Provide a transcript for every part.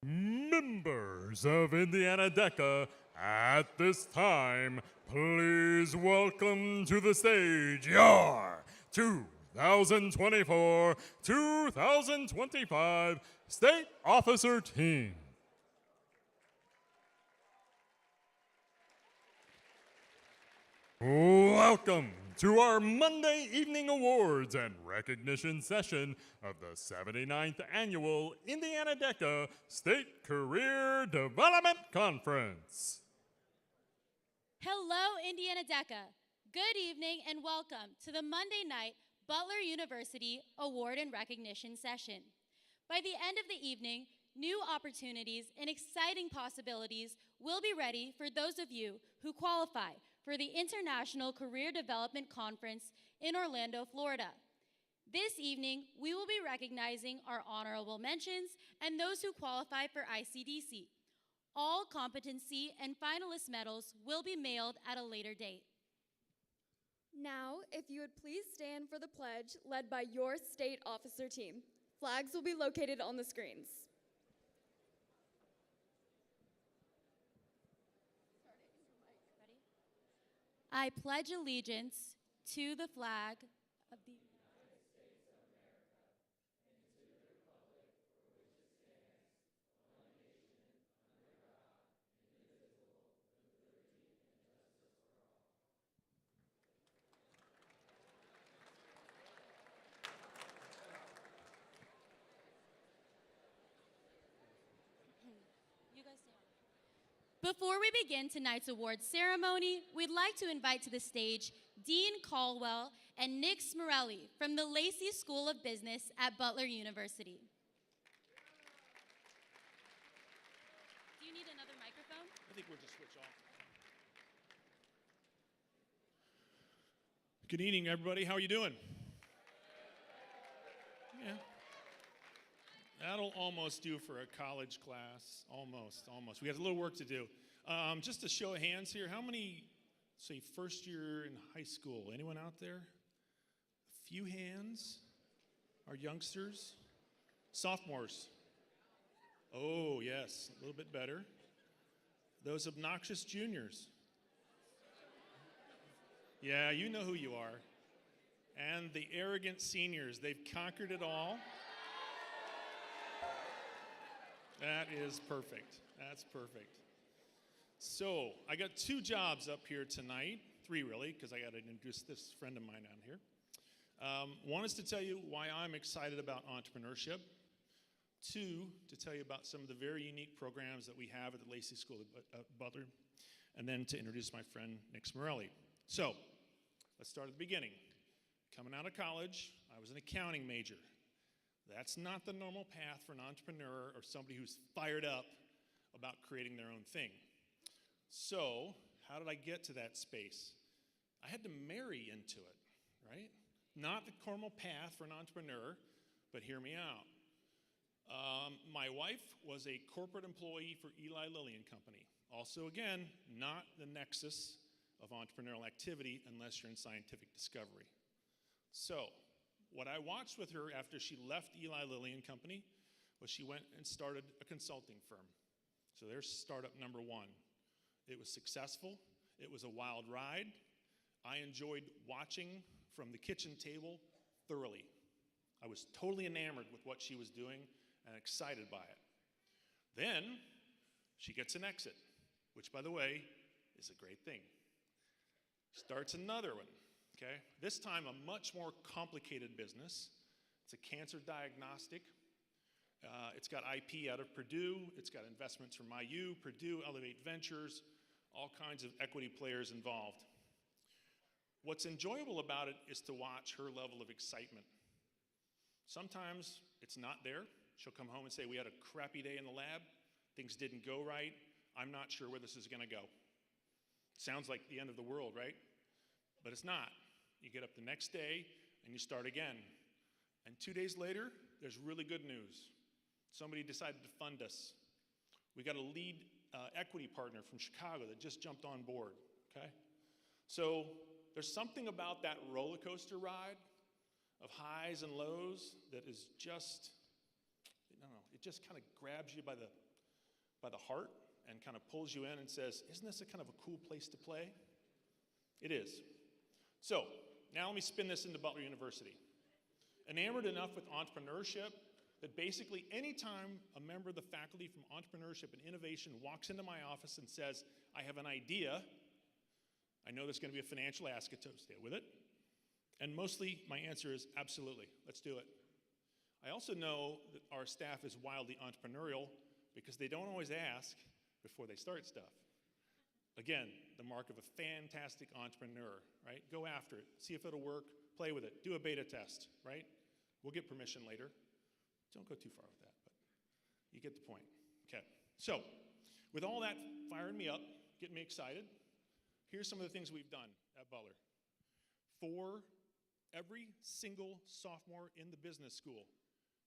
Members of Indiana DECA, at this time, please welcome to the stage your 2024-2025 State Officer Team. Welcome to our Monday evening awards and recognition session of the 79th Annual Indiana DECA State Career Development Conference. Hello, Indiana DECA. Good evening and welcome to the Monday night Butler University Award and Recognition session. By the end of the evening, new opportunities and exciting possibilities will be ready for those of you who qualify for the International Career Development Conference in Orlando, Florida. This evening, we will be recognizing our honorable mentions and those who qualify for ICDC. All competency and finalist medals will be mailed at a later date. Now, if you would please stand for the pledge led by your state officer team. Flags will be located on the screens. I pledge allegiance to the flag of the United States of America and to the republic for which it stands, one nation, under God, indivisible, with liberty and justice for all. You guys stay on. Before we begin tonight's awards ceremony, we'd like to invite to the stage Dean Caldwell and Nick Smorelli from the Lacey School of Business at Butler University. Do you need another microphone? I think we'll just switch off. Good evening, everybody. How are you doing? Yeah. That'll almost do for a college class. Almost. We got a little work to do. Just a show of hands here. How many, say, first year in high school? Anyone out there? A few hands. Our youngsters. Sophomores. Oh, yes, a little bit better. Those obnoxious juniors. Yeah, you know who you are. And the arrogant seniors. They've conquered it all. That is perfect. That's perfect. So, I got two jobs up here tonight. Three, really, because I got to introduce this friend of mine down here. One is to tell you why I'm excited about entrepreneurship. Two, to tell you about some of the very unique programs that we have at the Lacey School of Butler. And then to introduce my friend, Nick Smorelli. So, let's start at the beginning. Coming out of college, I was an accounting major. That's not the normal path for an entrepreneur or somebody who's fired up about creating their own thing. So, how did I get to that space? I had to marry into it, right? Not the normal path for an entrepreneur, but hear me out. My wife was a corporate employee for Eli Lilly and Company. Also, again, not the nexus of entrepreneurial activity unless you're in scientific discovery. So, what I watched with her after she left Eli Lilly and Company was she went and started a consulting firm. So there's startup number one. It was successful. It was a wild ride. I enjoyed watching from the kitchen table thoroughly. I was totally enamored with what she was doing and excited by it. Then she gets an exit, which, by the way, is a great thing. Starts another one. Okay. This time, a much more complicated business. It's a cancer diagnostic. It's got IP out of Purdue. It's got investments from IU, Purdue, Elevate Ventures, all kinds of equity players involved. What's enjoyable about it is to watch her level of excitement. Sometimes it's not there. She'll come home and say, we had a crappy day in the lab. Things didn't go right. I'm not sure where this is going to go. Sounds like the end of the world, right? But it's not. You get up the next day and you start again. And 2 days later, there's really good news. Somebody decided to fund us. We got a lead equity partner from Chicago that just jumped on board, okay? So there's something about that roller coaster ride of highs and lows that is just, I don't know, it just kind of grabs you by the by the heart and kind of pulls you in and says, isn't this a kind of a cool place to play? It is. So, now let me spin this into Butler University. Enamored enough with entrepreneurship that basically anytime a member of the faculty from entrepreneurship and innovation walks into my office and says, I have an idea, I know there's going to be a financial ask to stay with it. And mostly my answer is absolutely, let's do it. I also know that our staff is wildly entrepreneurial because they don't always ask before they start stuff. Again, the mark of a fantastic entrepreneur, right? Go after it, see if it'll work, play with it, do a beta test, right? We'll get permission later. Don't go too far with that, but you get the point. Okay, so with all that firing me up, getting me excited, here's some of the things we've done at Butler. For every single sophomore in the business school,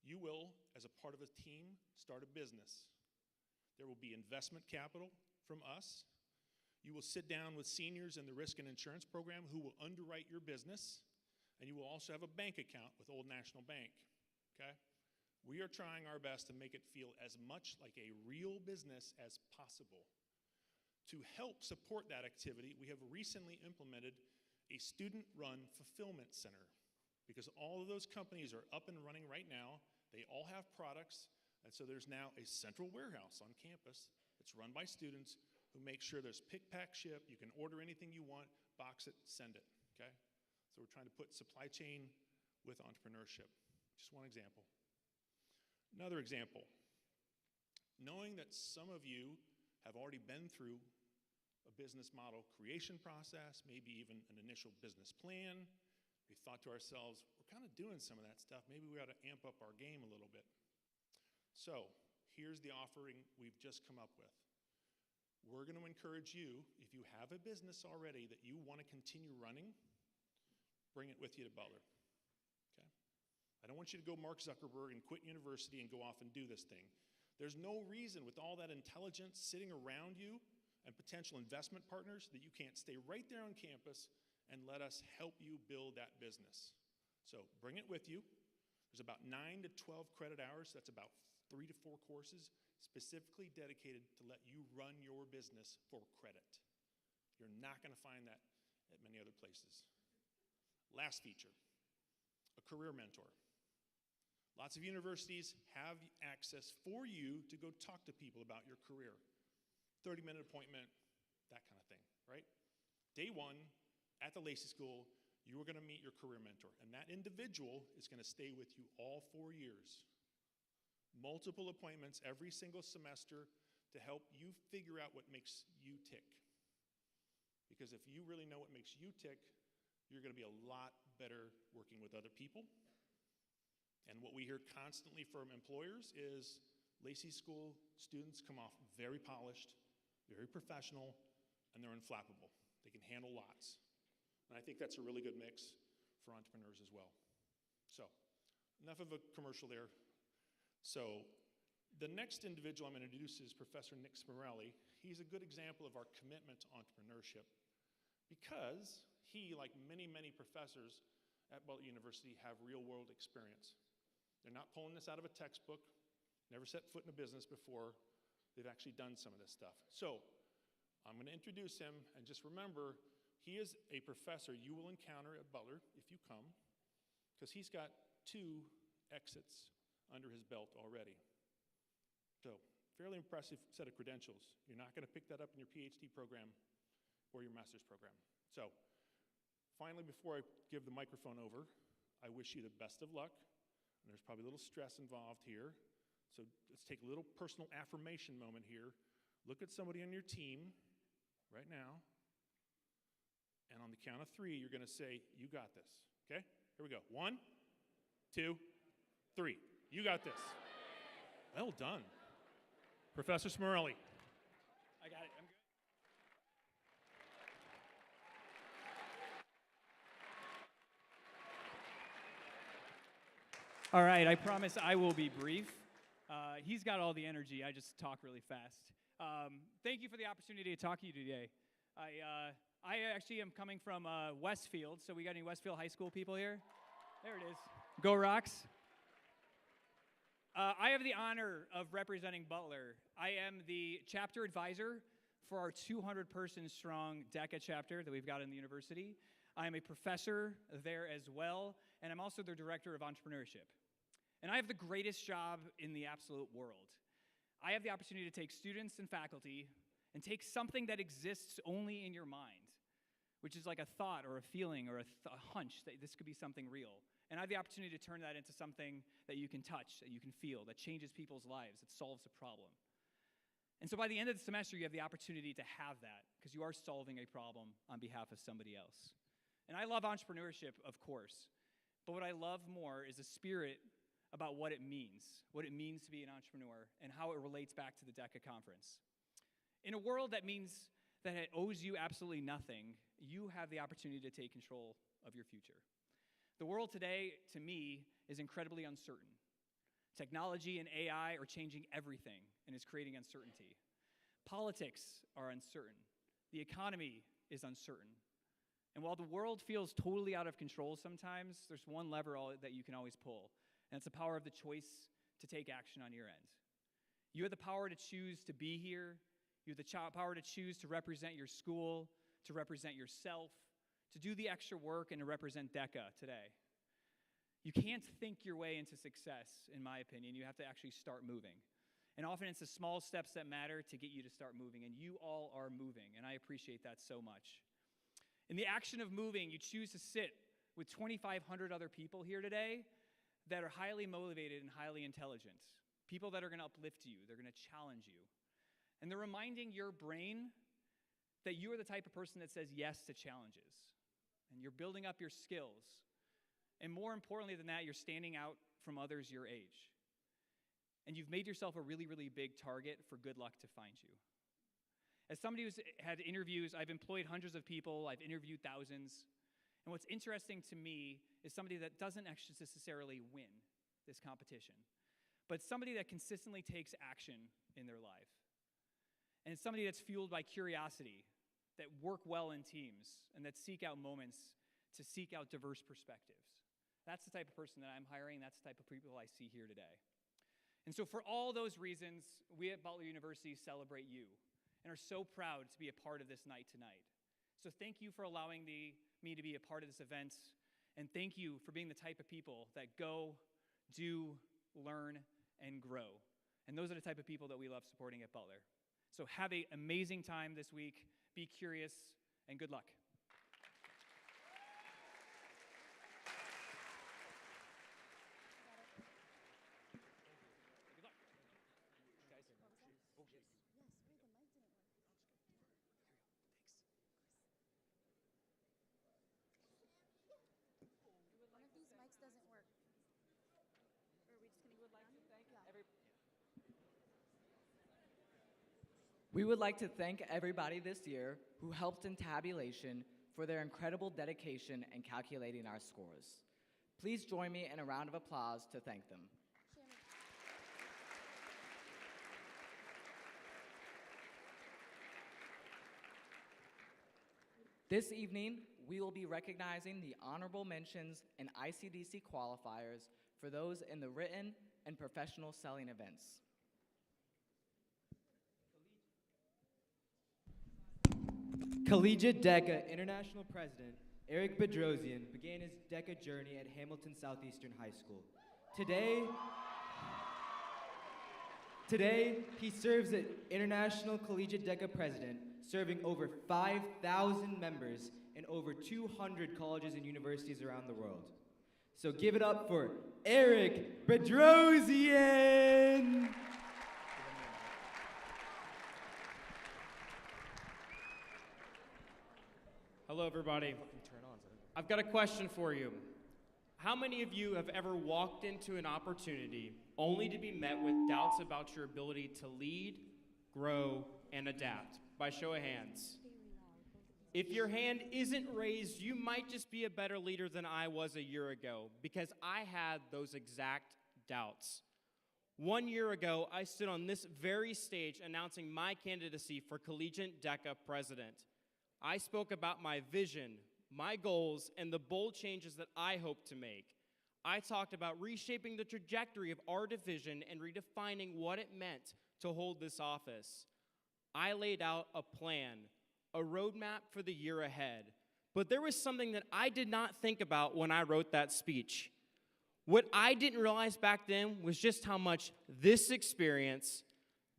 you will, as a part of a team, start a business. There will be investment capital from us. You will sit down with seniors in the risk and insurance program who will underwrite your business, and you will also have a bank account with Old National Bank, okay? We are trying our best to make it feel as much like a real business as possible. To help support that activity, we have recently implemented a student-run fulfillment center because all of those companies are up and running right now. They all have products, and so there's now a central warehouse on campus that's run by students who make sure there's pick, pack, ship. You can order anything you want, box it, send it, okay? So we're trying to put supply chain with entrepreneurship. Just one example. Another example, knowing that some of you have already been through a business model creation process, maybe even an initial business plan, we thought to ourselves, we're kind of doing some of that stuff. Maybe we ought to amp up our game a little bit. So here's the offering we've just come up with. We're going to encourage you, if you have a business already that you want to continue running, bring it with you to Butler. Okay? I don't want you to go Mark Zuckerberg and quit university and go off and do this thing. There's no reason with all that intelligence sitting around you and potential investment partners that you can't stay right there on campus and let us help you build that business. So bring it with you. There's about 9 to 12 credit hours. That's about 3 to 4 courses specifically dedicated to let you run your business for credit. You're not going to find that at many other places. Last feature, a career mentor. Lots of universities have access for you to go talk to people about your career. 30-minute appointment, that kind of thing, right? Day one, at the Lacey School, you are going to meet your career mentor, and that individual is going to stay with you all 4 years. Multiple appointments every single semester to help you figure out what makes you tick. Because if you really know what makes you tick, you're going to be a lot better working with other people. And what we hear constantly from employers is Lacey School students come off very polished, very professional, and they're unflappable. They can handle lots. And I think that's a really good mix for entrepreneurs as well. So, enough of a commercial there. So, the next individual I'm going to introduce is Professor Nick Smorelli. He's a good example of our commitment to entrepreneurship because he, like many, many professors at Butler University, have real-world experience. They're not pulling this out of a textbook, never set foot in a business before. They've actually done some of this stuff. So, I'm going to introduce him, and just remember, he is a professor you will encounter at Butler if you come, because he's got 2 exits under his belt already. So, fairly impressive set of credentials. You're not going to pick that up in your PhD program or your master's program. So, finally, before I give the microphone over, I wish you the best of luck. And there's probably a little stress involved here. So let's take a little personal affirmation moment here. Look at somebody on your team right now. And on the count of 3, you're going to say, you got this. Okay? Here we go. 1, 2, 3. You got this. Well done. Professor Smorelli. I got it. I'm good. All right, I promise I will be brief. He's got all the energy. I just talk really fast. Thank you for the opportunity to talk to you today. I actually am coming from Westfield, so we got any Westfield High School people here? There it is. Go Rocks. I have the honor of representing Butler. I am the chapter advisor for our 200-person strong DECA chapter that we've got in the university. I am a professor there as well, and I'm also the director of Entrepreneurship. And I have the greatest job in the absolute world. I have the opportunity to take students and faculty and take something that exists only in your mind, which is like a thought or a feeling or a hunch that this could be something real. And I have the opportunity to turn that into something that you can touch, that you can feel, that changes people's lives, that solves a problem. And so by the end of the semester, you have the opportunity to have that because you are solving a problem on behalf of somebody else. And I love entrepreneurship, of course, but what I love more is the spirit about what it means to be an entrepreneur, and how it relates back to the DECA conference. In a world that means that it owes you absolutely nothing, you have the opportunity to take control of your future. The world today, to me, is incredibly uncertain. Technology and AI are changing everything and is creating uncertainty. Politics are uncertain. The economy is uncertain. And while the world feels totally out of control sometimes, there's one lever that you can always pull, and it's the power of the choice to take action on your end. You have the power to choose to be here. You have the power to choose to represent your school, to represent yourself, to do the extra work, and to represent DECA today. You can't think your way into success, in my opinion. You have to actually start moving. And often it's the small steps that matter to get you to start moving, and you all are moving, and I appreciate that so much. In the action of moving, you choose to sit with 2,500 other people here today that are highly motivated and highly intelligent, people that are going to uplift you, they're going to challenge you. And they're reminding your brain that you are the type of person that says yes to challenges, and you're building up your skills. And more importantly than that, you're standing out from others your age. And you've made yourself a really, really big target for good luck to find you. As somebody who's had interviews, I've employed hundreds of people, I've interviewed thousands. And what's interesting to me is somebody that doesn't actually necessarily win this competition, but somebody that consistently takes action in their life. And it's somebody that's fueled by curiosity, that work well in teams, and that seek out moments to seek out diverse perspectives. That's the type of person that I'm hiring. That's the type of people I see here today. And so for all those reasons, we at Butler University celebrate you and are so proud to be a part of this night tonight. So thank you for allowing me to be a part of this event, and thank you for being the type of people that go, do, learn, and grow. And those are the type of people that we love supporting at Butler. So have an amazing time this week. Be curious, and good luck. We would like to thank everybody this year who helped in tabulation for their incredible dedication in calculating our scores. Please join me in a round of applause to thank them. This evening, we will be recognizing the honorable mentions and ICDC qualifiers for those in the written and professional selling events. Collegiate DECA International President Eric Bedrosian began his DECA journey at Hamilton Southeastern High School. Today, he serves as International Collegiate DECA President, serving over 5,000 members in over 200 colleges and universities around the world. So give it up for Eric Bedrosian! Hello, everybody. I've got a question for you. How many of you have ever walked into an opportunity only to be met with doubts about your ability to lead, grow, and adapt? By show of hands. If your hand isn't raised, you might just be a better leader than I was a year ago, because I had those exact doubts. 1 year ago, I stood on this very stage announcing my candidacy for Collegiate DECA President. I spoke about my vision, my goals, and the bold changes that I hope to make. I talked about reshaping the trajectory of our division and redefining what it meant to hold this office. I laid out a plan, a roadmap for the year ahead. But there was something that I did not think about when I wrote that speech. What I didn't realize back then was just how much this experience,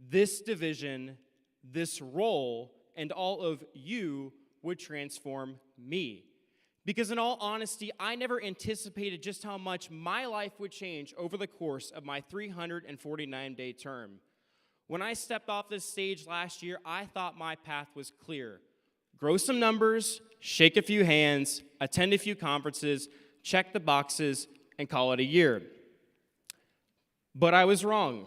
this division, this role, and all of you would transform me. Because in all honesty, I never anticipated just how much my life would change over the course of my 349-day term. When I stepped off this stage last year, I thought my path was clear. Grow some numbers, shake a few hands, attend a few conferences, check the boxes, and call it a year. But I was wrong.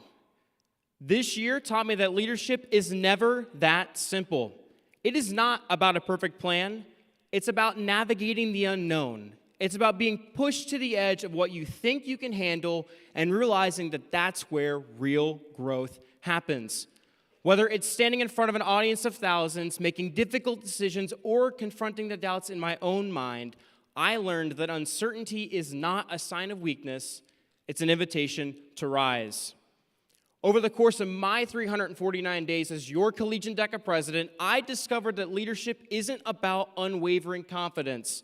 This year taught me that leadership is never that simple. It is not about a perfect plan. It's about navigating the unknown. It's about being pushed to the edge of what you think you can handle and realizing that that's where real growth happens. Whether it's standing in front of an audience of thousands, making difficult decisions, or confronting the doubts in my own mind, I learned that uncertainty is not a sign of weakness, it's an invitation to rise. Over the course of my 349 days as your Collegiate DECA president, I discovered that leadership isn't about unwavering confidence.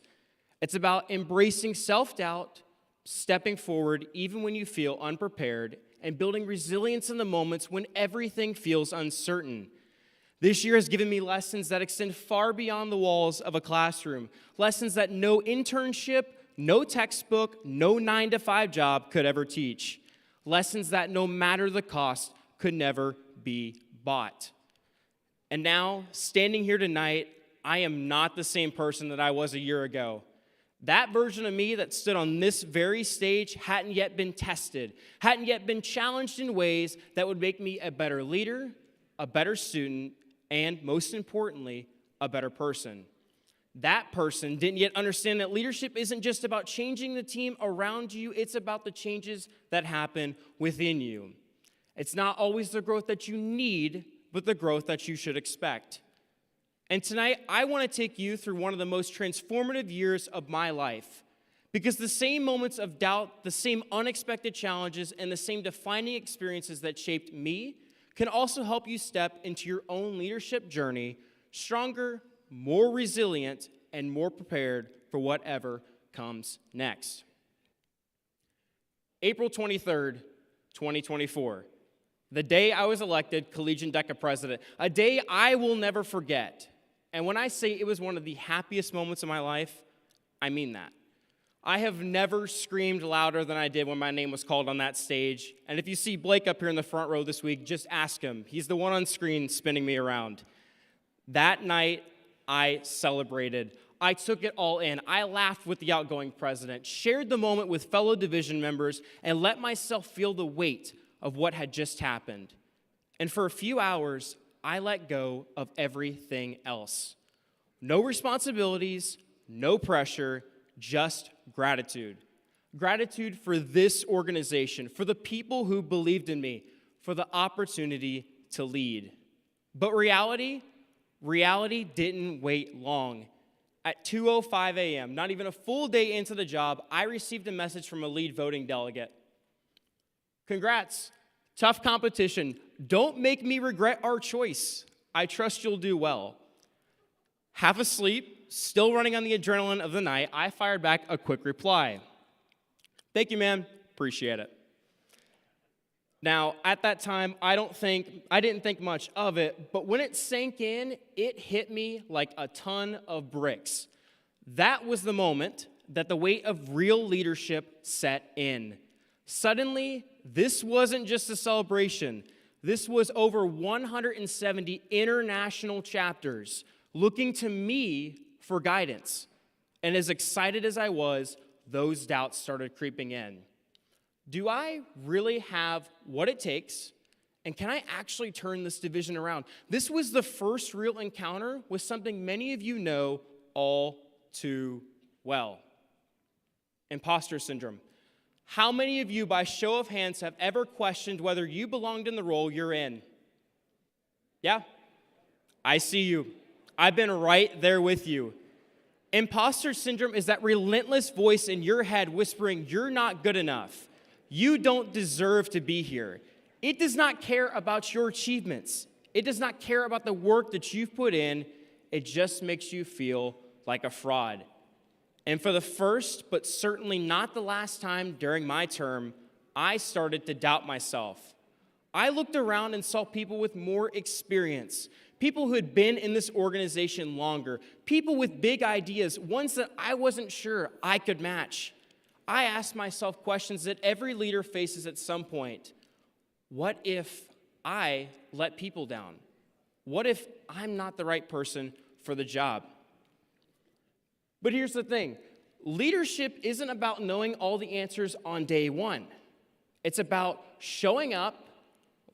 It's about embracing self-doubt, stepping forward even when you feel unprepared, and building resilience in the moments when everything feels uncertain. This year has given me lessons that extend far beyond the walls of a classroom, lessons that no internship, no textbook, no 9-to-5 job could ever teach, lessons that no matter the cost could never be bought. And now, standing here tonight, I am not the same person that I was a year ago. That version of me that stood on this very stage hadn't yet been tested, hadn't yet been challenged in ways that would make me a better leader, a better student, and most importantly, a better person. That person didn't yet understand that leadership isn't just about changing the team around you, it's about the changes that happen within you. It's not always the growth that you need, but the growth that you should expect. And tonight, I want to take you through one of the most transformative years of my life. Because the same moments of doubt, the same unexpected challenges, and the same defining experiences that shaped me can also help you step into your own leadership journey stronger, more resilient, and more prepared for whatever comes next. April 23rd, 2024, the day I was elected Collegiate DECA president, a day I will never forget. And when I say it was one of the happiest moments of my life, I mean that. I have never screamed louder than I did when my name was called on that stage. And if you see Blake up here in the front row this week, just ask him. He's the one on screen spinning me around. That night, I celebrated. I took it all in. I laughed with the outgoing president, shared the moment with fellow division members, and let myself feel the weight of what had just happened. And for a few hours, I let go of everything else. No responsibilities, no pressure, just gratitude. Gratitude for this organization, for the people who believed in me, for the opportunity to lead. But reality didn't wait long. At 2:05 a.m., not even a full day into the job, I received a message from a lead voting delegate. Congrats, tough competition. Don't make me regret our choice. I trust you'll do well. Half asleep, still running on the adrenaline of the night, I fired back a quick reply. Thank you, man. Appreciate it. Now, at that time, I didn't think much of it, but when it sank in, it hit me like a ton of bricks. That was the moment that the weight of real leadership set in. Suddenly, this wasn't just a celebration. This was over 170 international chapters looking to me for guidance. And as excited as I was, those doubts started creeping in. Do I really have what it takes? And can I actually turn this division around? This was the first real encounter with something many of you know all too well. Imposter syndrome. How many of you, by show of hands, have ever questioned whether you belonged in the role you're in? Yeah? I see you. I've been right there with you. Imposter syndrome is that relentless voice in your head whispering, you're not good enough. You don't deserve to be here. It does not care about your achievements. It does not care about the work that you've put in. It just makes you feel like a fraud. And for the first, but certainly not the last time during my term, I started to doubt myself. I looked around and saw people with more experience, people who had been in this organization longer, people with big ideas, ones that I wasn't sure I could match. I asked myself questions that every leader faces at some point. What if I let people down? What if I'm not the right person for the job? But here's the thing. Leadership isn't about knowing all the answers on day one. It's about showing up,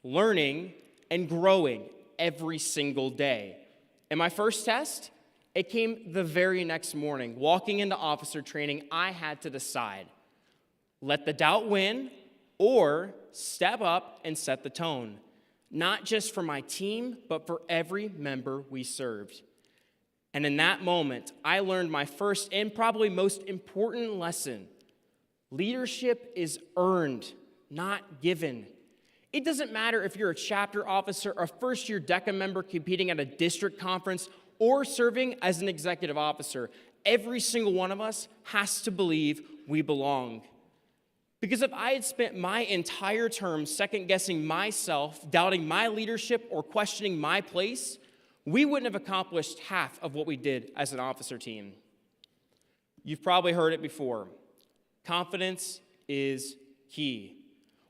learning, and growing every single day. And my first test, it came the very next morning. Walking into officer training, I had to decide, let the doubt win or step up and set the tone, not just for my team, but for every member we served. And in that moment, I learned my first and probably most important lesson. Leadership is earned, not given. It doesn't matter if you're a chapter officer, a first-year DECA member competing at a district conference, or serving as an executive officer. Every single one of us has to believe we belong. Because if I had spent my entire term second-guessing myself, doubting my leadership, or questioning my place, we wouldn't have accomplished half of what we did as an officer team. You've probably heard it before. Confidence is key.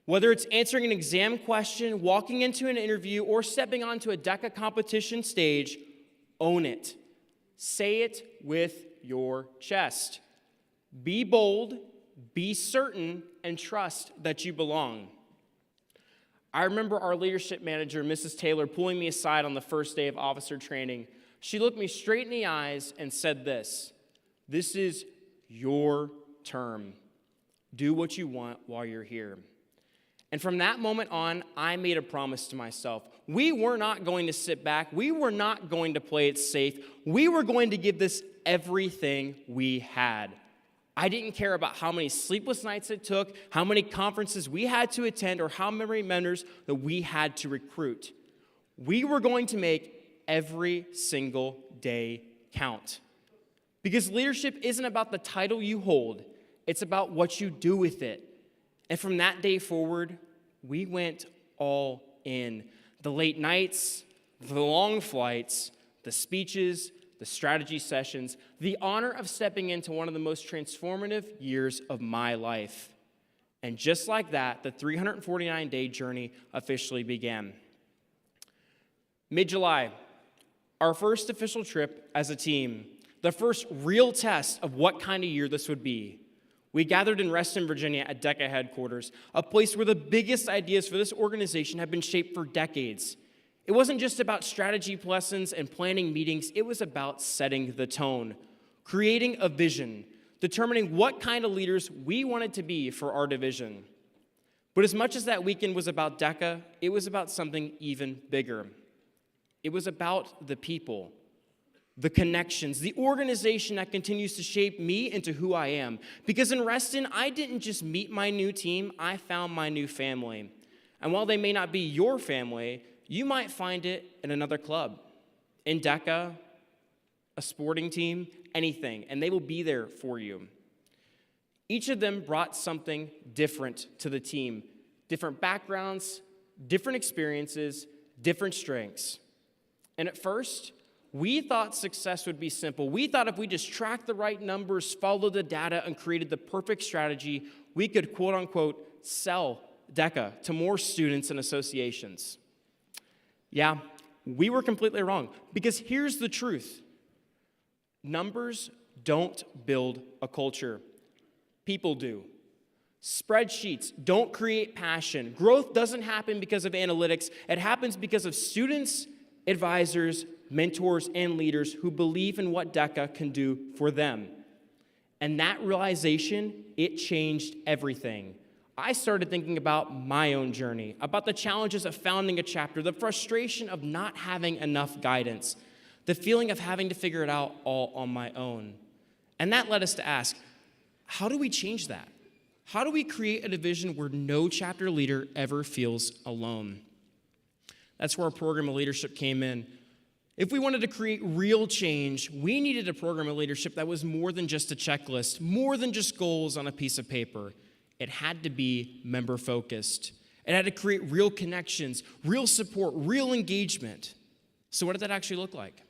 Whether it's answering an exam question, walking into an interview, or stepping onto a DECA competition stage, own it. Say it with your chest. Be bold, be certain, and trust that you belong. I remember our leadership manager, Mrs. Taylor, pulling me aside on the first day of officer training. She looked me straight in the eyes and said this is your term. Do what you want while you're here. And from that moment on, I made a promise to myself. We were not going to sit back. We were not going to play it safe. We were going to give this everything we had. I didn't care about how many sleepless nights it took, how many conferences we had to attend, or how many members that we had to recruit. We were going to make every single day count. Because leadership isn't about the title you hold. It's about what you do with it. And from that day forward, we went all in. The late nights, the long flights, the speeches, the strategy sessions, the honor of stepping into one of the most transformative years of my life. And just like that, the 349-day journey officially began. Mid-July, our first official trip as a team, the first real test of what kind of year this would be. We gathered in Reston, Virginia at DECA headquarters, a place where the biggest ideas for this organization have been shaped for decades. It wasn't just about strategy lessons and planning meetings, it was about setting the tone, creating a vision, determining what kind of leaders we wanted to be for our division. But as much as that weekend was about DECA, it was about something even bigger. It was about the people, the connections, the organization that continues to shape me into who I am. Because in Reston, I didn't just meet my new team, I found my new family. And while they may not be your family, you might find it in another club, in DECA, a sporting team, anything, and they will be there for you. Each of them brought something different to the team, different backgrounds, different experiences, different strengths. And at first, we thought success would be simple. We thought if we just tracked the right numbers, followed the data, and created the perfect strategy, we could, quote unquote, sell DECA to more students and associations. Yeah, we were completely wrong. Because here's the truth. Numbers don't build a culture. People do. Spreadsheets don't create passion. Growth doesn't happen because of analytics. It happens because of students, advisors, mentors, and leaders who believe in what DECA can do for them. And that realization, it changed everything. I started thinking about my own journey, about the challenges of founding a chapter, the frustration of not having enough guidance, the feeling of having to figure it out all on my own. And that led us to ask, how do we change that? How do we create a division where no chapter leader ever feels alone? That's where our program of leadership came in. If we wanted to create real change, we needed a program of leadership that was more than just a checklist, more than just goals on a piece of paper. It had to be member-focused. It had to create real connections, real support, real engagement. So what did that actually look like?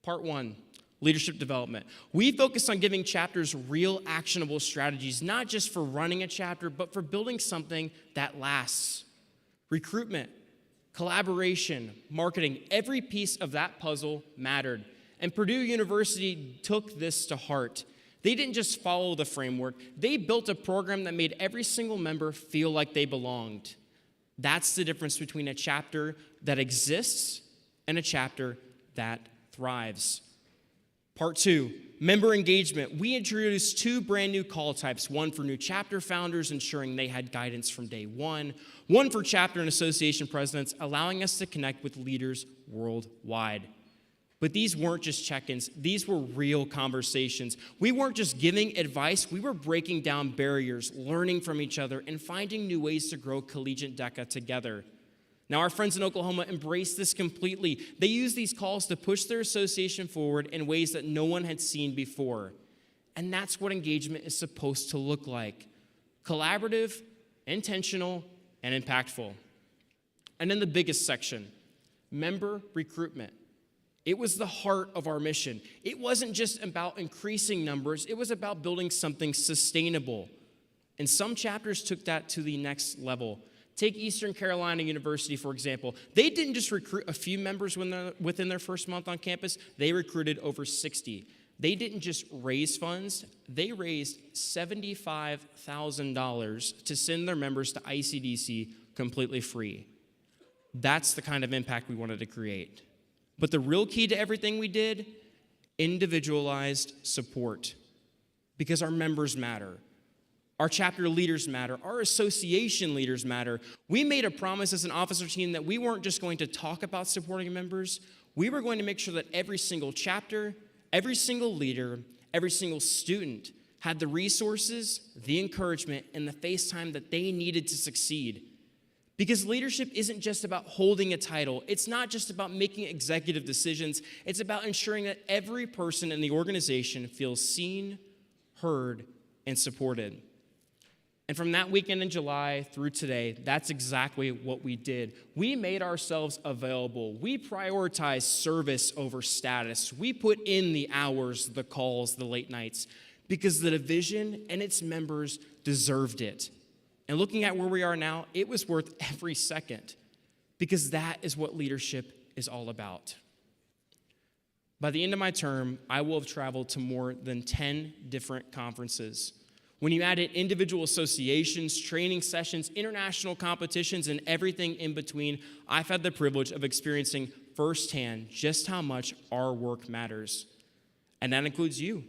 Part 1, leadership development. We focused on giving chapters real actionable strategies, not just for running a chapter, but for building something that lasts. Recruitment, collaboration, marketing, every piece of that puzzle mattered. And Purdue University took this to heart. They didn't just follow the framework. They built a program that made every single member feel like they belonged. That's the difference between a chapter that exists and a chapter that thrives. Part 2, member engagement. We introduced 2 brand new call types, one for new chapter founders, ensuring they had guidance from day one for chapter and association presidents, allowing us to connect with leaders worldwide. But these weren't just check-ins. These were real conversations. We weren't just giving advice. We were breaking down barriers, learning from each other, and finding new ways to grow collegiate DECA together. Now, our friends in Oklahoma embraced this completely. They used these calls to push their association forward in ways that no one had seen before. And that's what engagement is supposed to look like: collaborative, intentional, and impactful. And then the biggest section, member recruitment. It was the heart of our mission. It wasn't just about increasing numbers, it was about building something sustainable. And some chapters took that to the next level. Take Eastern Carolina University, for example. They didn't just recruit a few members within their first month on campus, they recruited over 60. They didn't just raise funds, they raised $75,000 to send their members to ICDC completely free. That's the kind of impact we wanted to create. But the real key to everything we did, individualized support. Because our members matter. Our chapter leaders matter. Our association leaders matter. We made a promise as an officer team that we weren't just going to talk about supporting members. We were going to make sure that every single chapter, every single leader, every single student had the resources, the encouragement, and the face time that they needed to succeed. Because leadership isn't just about holding a title. It's not just about making executive decisions. It's about ensuring that every person in the organization feels seen, heard, and supported. And from that weekend in July through today, that's exactly what we did. We made ourselves available. We prioritized service over status. We put in the hours, the calls, the late nights, because the division and its members deserved it. And looking at where we are now, it was worth every second, because that is what leadership is all about. By the end of my term, I will have traveled to more than 10 different conferences. When you add in individual associations, training sessions, international competitions, and everything in between, I've had the privilege of experiencing firsthand just how much our work matters. And that includes you,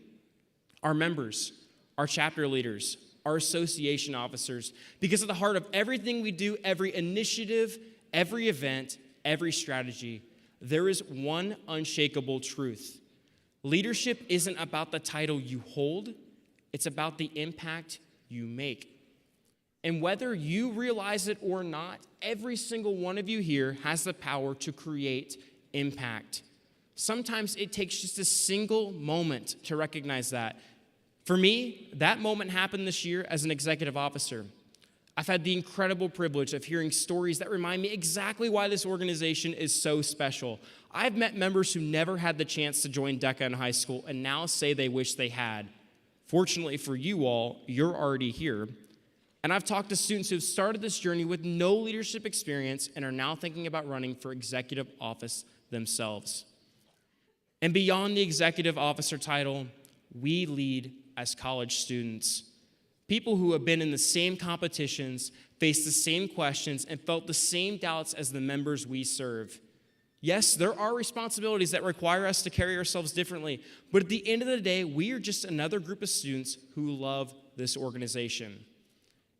our members, our chapter leaders, our association officers. Because at the heart of everything we do, every initiative, every event, every strategy, there is one unshakable truth. Leadership isn't about the title you hold. It's about the impact you make. And whether you realize it or not, every single one of you here has the power to create impact. Sometimes it takes just a single moment to recognize that. For me, that moment happened this year as an executive officer. I've had the incredible privilege of hearing stories that remind me exactly why this organization is so special. I've met members who never had the chance to join DECA in high school and now say they wish they had. Fortunately for you all, you're already here. And I've talked to students who have started this journey with no leadership experience and are now thinking about running for executive office themselves. And beyond the executive officer title, we lead as college students. People who have been in the same competitions, faced the same questions, and felt the same doubts as the members we serve. Yes, there are responsibilities that require us to carry ourselves differently, but at the end of the day, we are just another group of students who love this organization.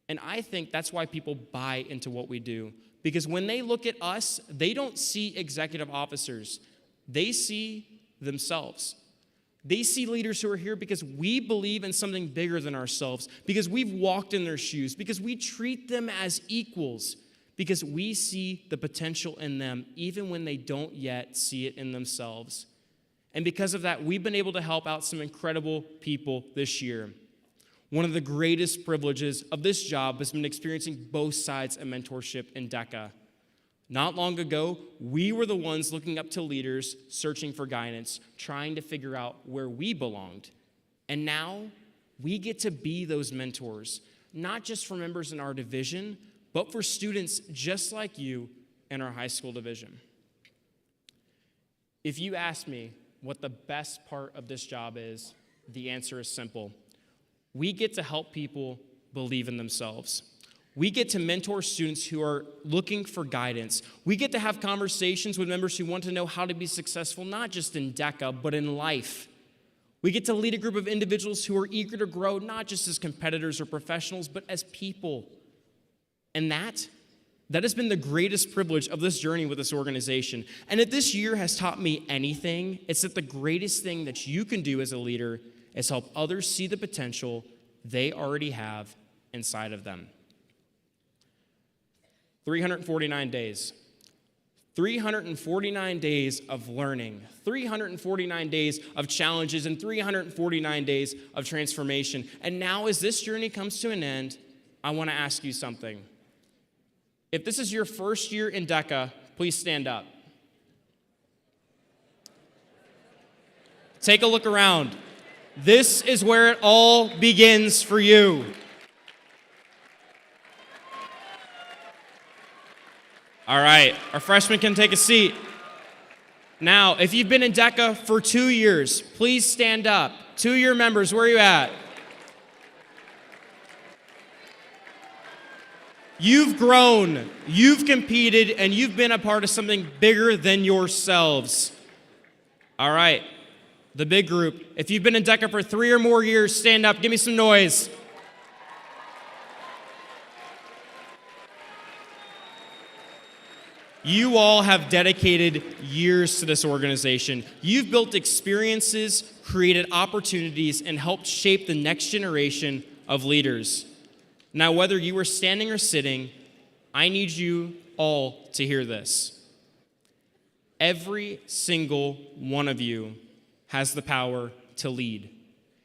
And I think that's why people buy into what we do, because when they look at us, they don't see executive officers, they see themselves. They see leaders who are here because we believe in something bigger than ourselves, because we've walked in their shoes, because we treat them as equals, because we see the potential in them even when they don't yet see it in themselves. And because of that, we've been able to help out some incredible people this year. One of the greatest privileges of this job has been experiencing both sides of mentorship in DECA. Not long ago, we were the ones looking up to leaders, searching for guidance, trying to figure out where we belonged. And now, we get to be those mentors, not just for members in our division, but for students just like you in our high school division. If you ask me what the best part of this job is, the answer is simple. We get to help people believe in themselves. We get to mentor students who are looking for guidance. We get to have conversations with members who want to know how to be successful, not just in DECA, but in life. We get to lead a group of individuals who are eager to grow, not just as competitors or professionals, but as people. And that has been the greatest privilege of this journey with this organization. And if this year has taught me anything, it's that the greatest thing that you can do as a leader is help others see the potential they already have inside of them. 349 days. 349 days of learning, 349 days of challenges, and 349 days of transformation. And now, as this journey comes to an end, I want to ask you something. If this is your first year in DECA, please stand up. Take a look around. This is where it all begins for you. All right, our freshmen can take a seat. Now, if you've been in DECA for 2 years, please stand up. 2-year members, where are you at? You've grown, you've competed, and you've been a part of something bigger than yourselves. All right, the big group. If you've been in DECA for 3 or more years, stand up, give me some noise. You all have dedicated years to this organization. You've built experiences, created opportunities, and helped shape the next generation of leaders. Now, whether you are standing or sitting, I need you all to hear this. Every single one of you has the power to lead.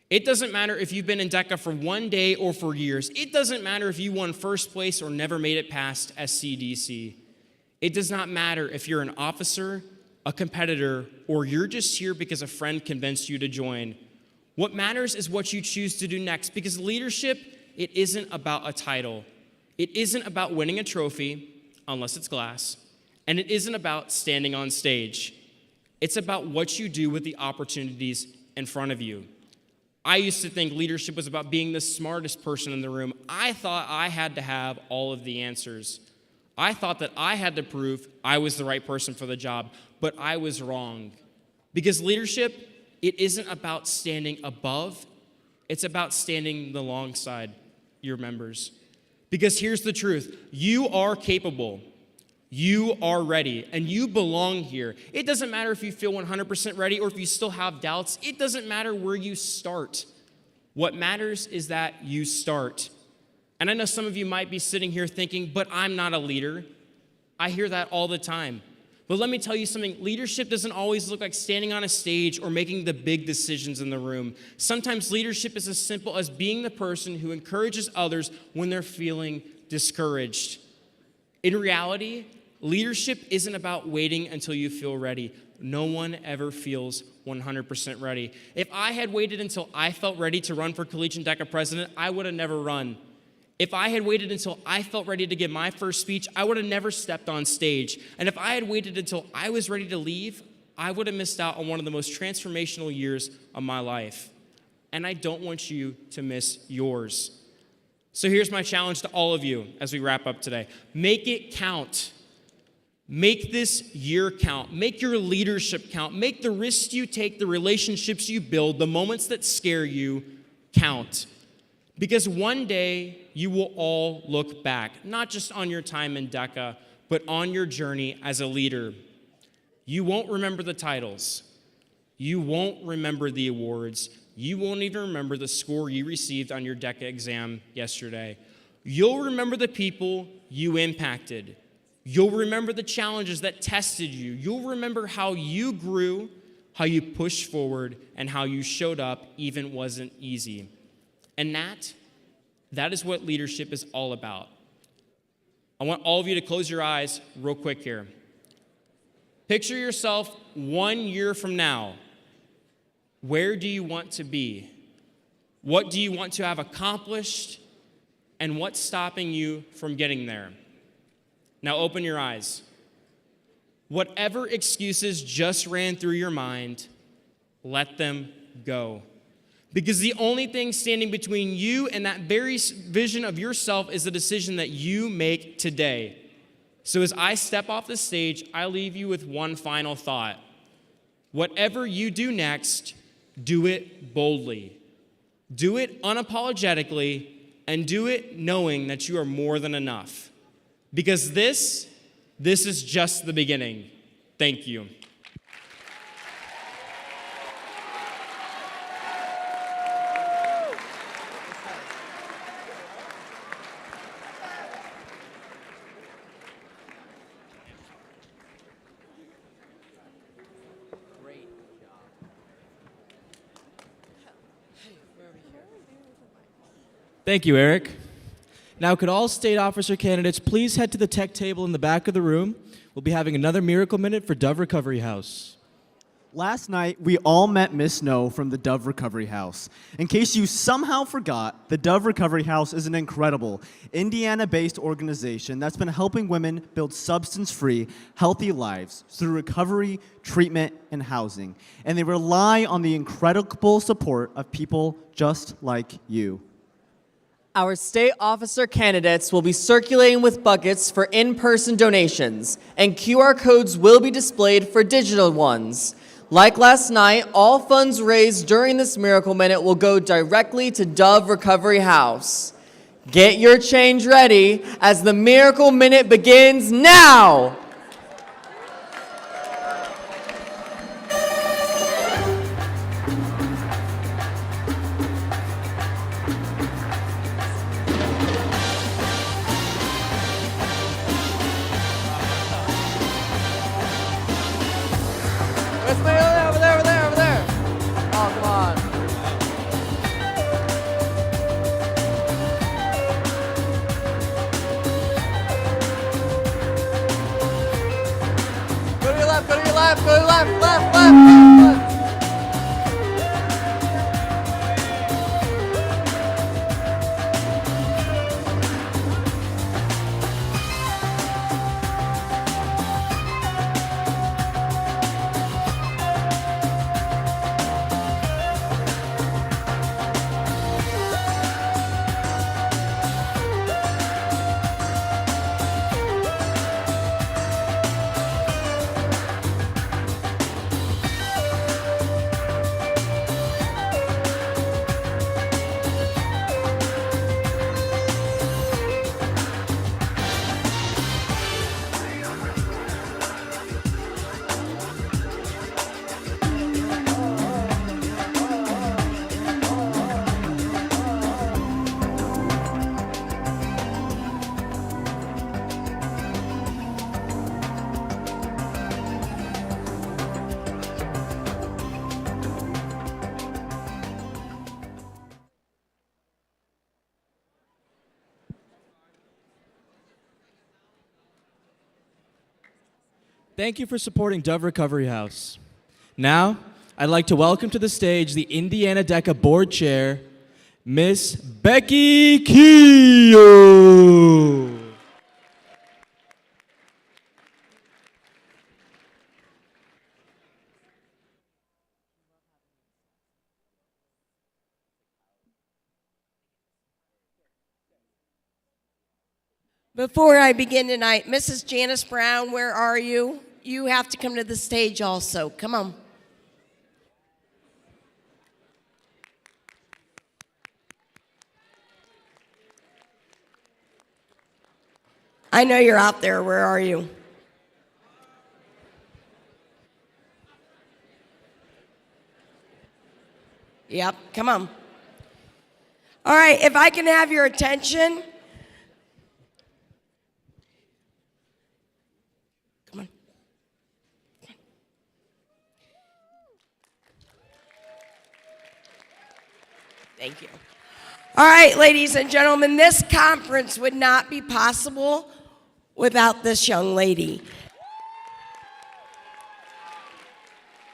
It doesn't matter if you've been in DECA for 1 day or for years. It doesn't matter if you won first place or never made it past SCDC. It does not matter if you're an officer, a competitor, or you're just here because a friend convinced you to join. What matters is what you choose to do next, because leadership, it isn't about a title. It isn't about winning a trophy, unless it's glass, and it isn't about standing on stage. It's about what you do with the opportunities in front of you. I used to think leadership was about being the smartest person in the room. I thought I had to have all of the answers. I thought that I had to prove I was the right person for the job, but I was wrong. Because leadership, it isn't about standing above, it's about standing alongside your members. Because here's the truth, you are capable, you are ready, and you belong here. It doesn't matter if you feel 100% ready or if you still have doubts. It doesn't matter where you start. What matters is that you start. And I know some of you might be sitting here thinking, but I'm not a leader. I hear that all the time. But let me tell you something, leadership doesn't always look like standing on a stage or making the big decisions in the room. Sometimes leadership is as simple as being the person who encourages others when they're feeling discouraged. In reality, leadership isn't about waiting until you feel ready. No one ever feels 100% ready. If I had waited until I felt ready to run for Collegiate DECA president, I would have never run. If I had waited until I felt ready to give my first speech, I would have never stepped on stage. And if I had waited until I was ready to leave, I would have missed out on one of the most transformational years of my life. And I don't want you to miss yours. So here's my challenge to all of you as we wrap up today. Make it count. Make this year count. Make your leadership count. Make the risks you take, the relationships you build, the moments that scare you count. Because one day, you will all look back, not just on your time in DECA, but on your journey as a leader. You won't remember the titles. You won't remember the awards. You won't even remember the score you received on your DECA exam yesterday. You'll remember the people you impacted. You'll remember the challenges that tested you. You'll remember how you grew, how you pushed forward, and how you showed up even wasn't easy. And that is what leadership is all about. I want all of you to close your eyes real quick here. Picture yourself 1 year from now. Where do you want to be? What do you want to have accomplished? And what's stopping you from getting there? Now open your eyes. Whatever excuses just ran through your mind, let them go. Because the only thing standing between you and that very vision of yourself is the decision that you make today. So as I step off the stage, I leave you with one final thought. Whatever you do next, do it boldly. Do it unapologetically, and do it knowing that you are more than enough. Because this is just the beginning. Thank you. Thank you, Eric. Now, could all state officer candidates please head to the tech table in the back of the room? We'll be having another Miracle Minute for Dove Recovery House. Last night, we all met Miss Snow from the Dove Recovery House. In case you somehow forgot, the Dove Recovery House is an incredible Indiana-based organization that's been helping women build substance-free, healthy lives through recovery, treatment, and housing. And they rely on the incredible support of people just like you. Our state officer candidates will be circulating with buckets for in-person donations, and QR codes will be displayed for digital ones. Like last night, all funds raised during this Miracle Minute will go directly to Dove Recovery House. Get your change ready as the Miracle Minute begins now! Over there. Oh, come on. Go to your left, left. Thank you for supporting Dove Recovery House. Now, I'd like to welcome to the stage the Indiana DECA Board Chair, Miss Becky Keogh. Before I begin tonight, Mrs. Janice Brown, where are you? You have to come to the stage also. Come on. I know you're out there. Where are you? Yep, come on. All right, if I can have your attention. Come on. Thank you. All right, ladies and gentlemen, this conference would not be possible without this young lady.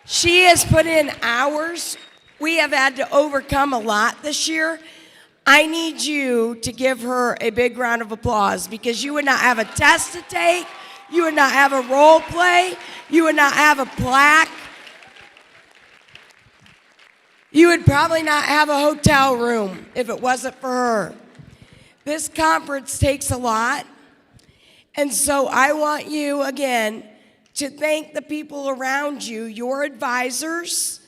She has put in hours. We have had to overcome a lot this year. I need you to give her a big round of applause because you would not have a test to take, you would not have a role play, you would not have a plaque, you would probably not have a hotel room if it wasn't for her. This conference takes a lot, and so I want you, again, to thank the people around you, your advisors,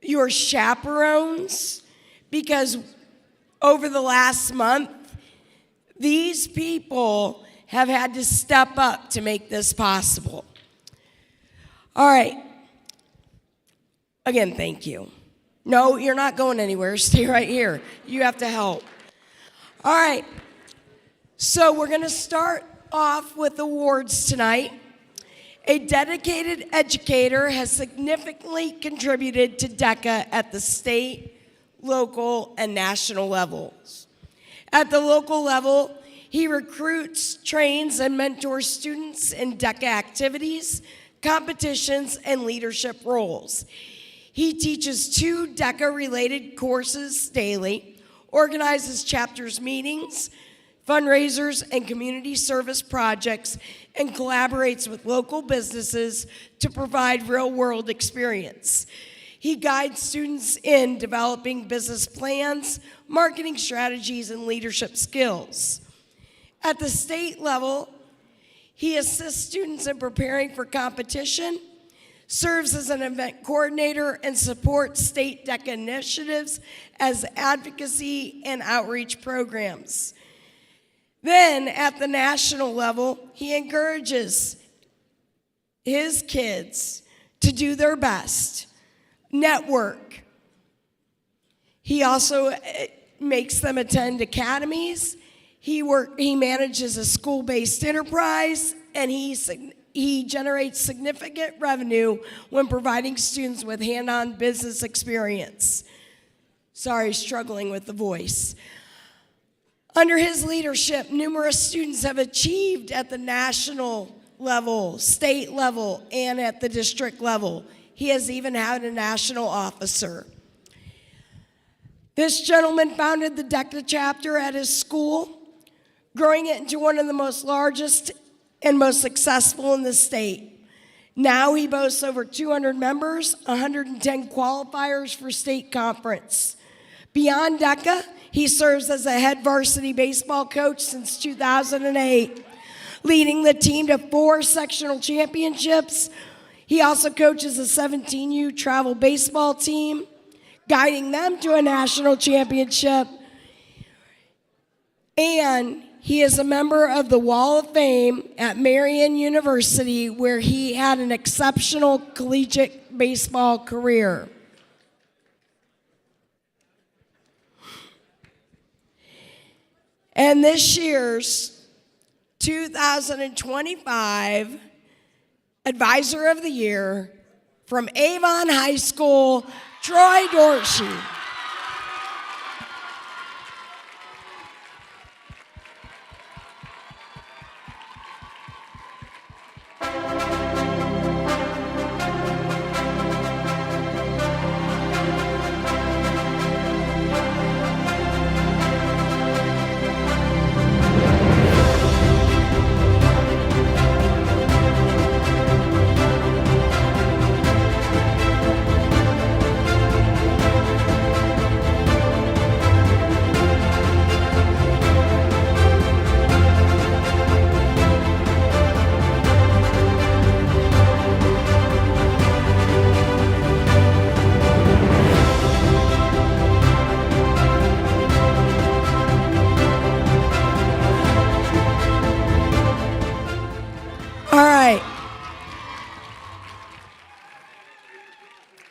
your chaperones, because over the last month, these people have had to step up to make this possible. All right. Again, thank you. No, you're not going anywhere. Stay right here. You have to help. All right. So we're going to start off with awards tonight. A dedicated educator has significantly contributed to DECA at the state, local, and national levels. At the local level, he recruits, trains, and mentors students in DECA activities, competitions, and leadership roles. He teaches 2 DECA-related courses daily, organizes chapters meetings, fundraisers, and community service projects, and collaborates with local businesses to provide real-world experience. He guides students in developing business plans, marketing strategies, and leadership skills. At the state level, he assists students in preparing for competition, serves as an event coordinator, and supports state DECA initiatives as advocacy and outreach programs. Then, at the national level, he encourages his kids to do their best, network. He also makes them attend academies. He manages a school-based enterprise, and he generates significant revenue when providing students with hand-on business experience. Sorry, struggling with the voice. Under his leadership, numerous students have achieved at the national level, state level, and at the district level. He has even had a national officer. This gentleman founded the DECA chapter at his school, growing it into one of the most largest and most successful in the state. Now he boasts over 200 members, 110 qualifiers for state conference. Beyond DECA, he serves as a head varsity baseball coach since 2008, leading the team to 4 sectional championships. He also coaches a 17U travel baseball team, guiding them to a national championship. And he is a member of the Wall of Fame at Marian University, where he had an exceptional collegiate baseball career. And this year's 2025 Advisor of the Year from Avon High School, Troy Dorsey.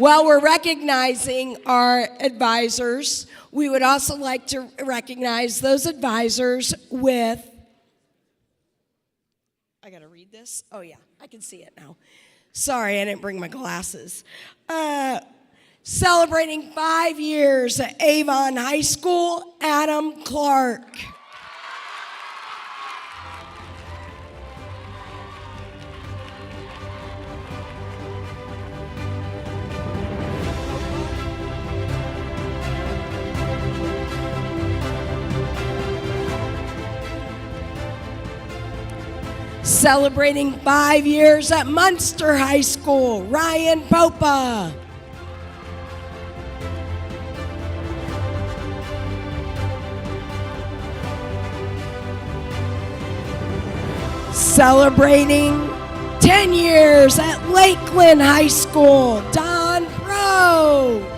While we're recognizing our advisors, we would also like to recognize those advisors with, I gotta read this? Oh yeah, I can see it now. Sorry, I didn't bring my glasses. Celebrating 5 years at Avon High School, Adam Clark. Celebrating 5 years at Munster High School, Ryan Popa. Celebrating 10 years at Lakeland High School, Don Pro.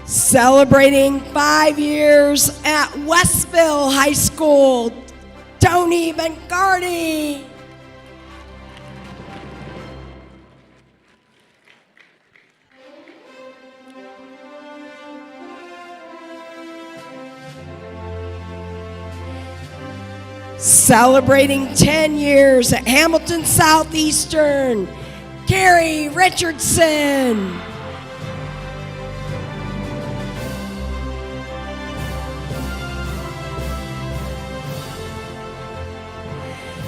Celebrating 5 years at Westville High School, Tony Bencardi. Celebrating 10 years at Hamilton Southeastern, Carrie Richardson.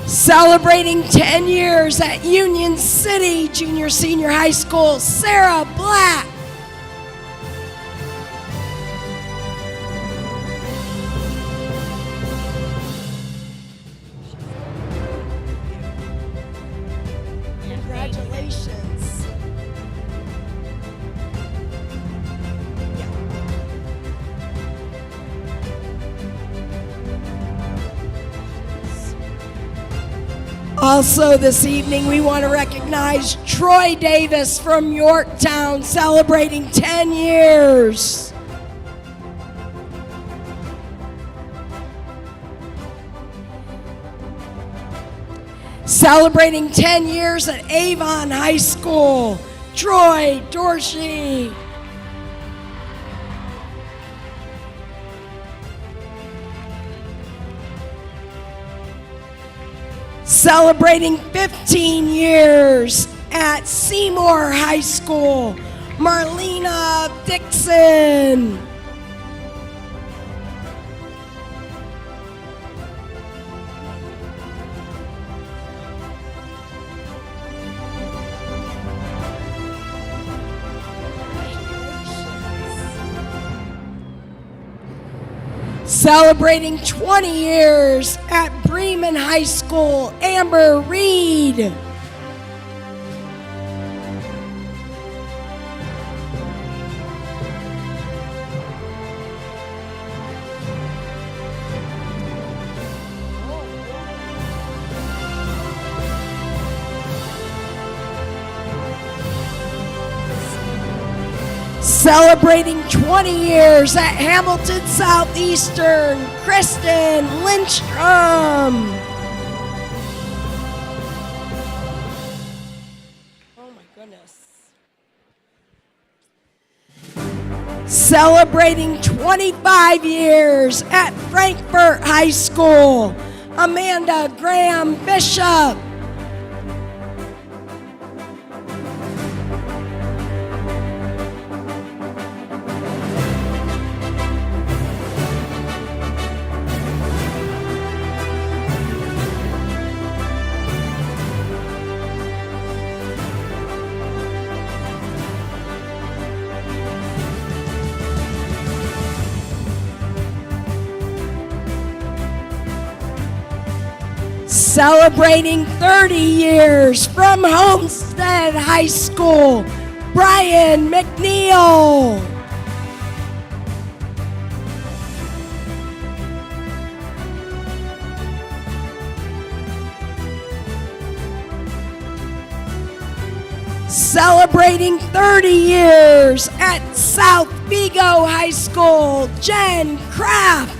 Celebrating 10 years at Union City Junior Senior High School, Sarah Black. Congratulations. Also this evening, we want to recognize Troy Davis from Yorktown, celebrating 10 years. Celebrating 10 years at Avon High School, Troy Dorsey. Celebrating 15 years at Seymour High School, Marlena Dixon. Celebrating 20 years at Bremen High School, Amber Reed. Celebrating 20 years at Hamilton Southeastern, Kristen Lindstrom. Oh my goodness. Celebrating 25 years at Frankfurt High School, Amanda Graham Bishop. Celebrating 30 years from Homestead High School, Brian McNeil. Celebrating 30 years at South Vigo High School, Jen Kraft.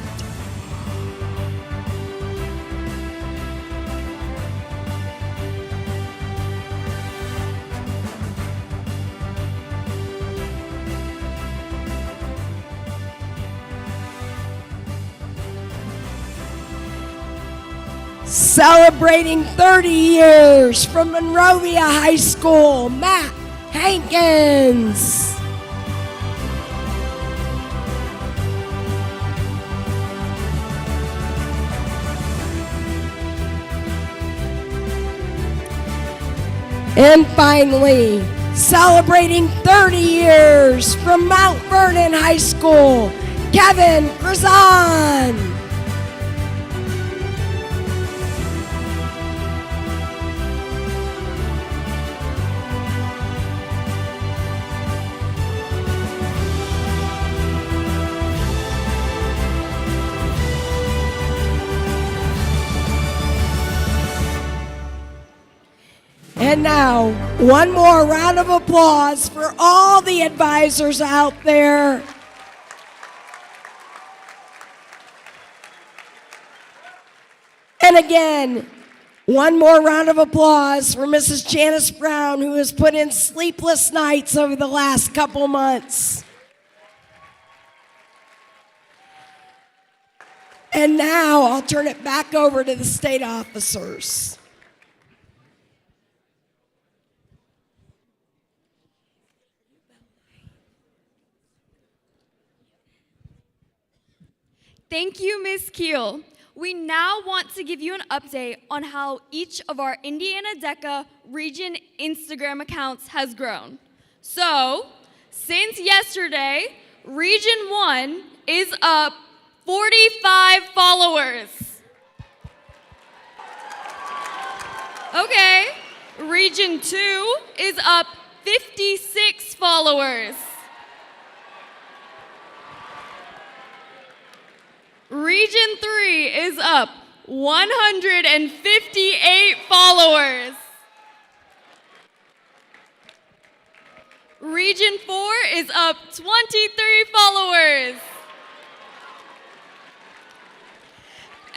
Celebrating 30 years from Monrovia High School, Matt Hankins. And finally, celebrating 30 years from Mount Vernon High School, Kevin Grazan. And now, one more round of applause for all the advisors out there. And again, one more round of applause for Mrs. Janice Brown, who has put in sleepless nights over the last couple months. And now, I'll turn it back over to the state officers. Thank you, Ms. Keel. We now want to give you an update on how each of our Indiana DECA region Instagram accounts has grown. So, since yesterday, Region 1 is up 45 followers. Okay, Region 2 is up 56 followers. Region 3 is up 158 followers. Region 4 is up 23 followers.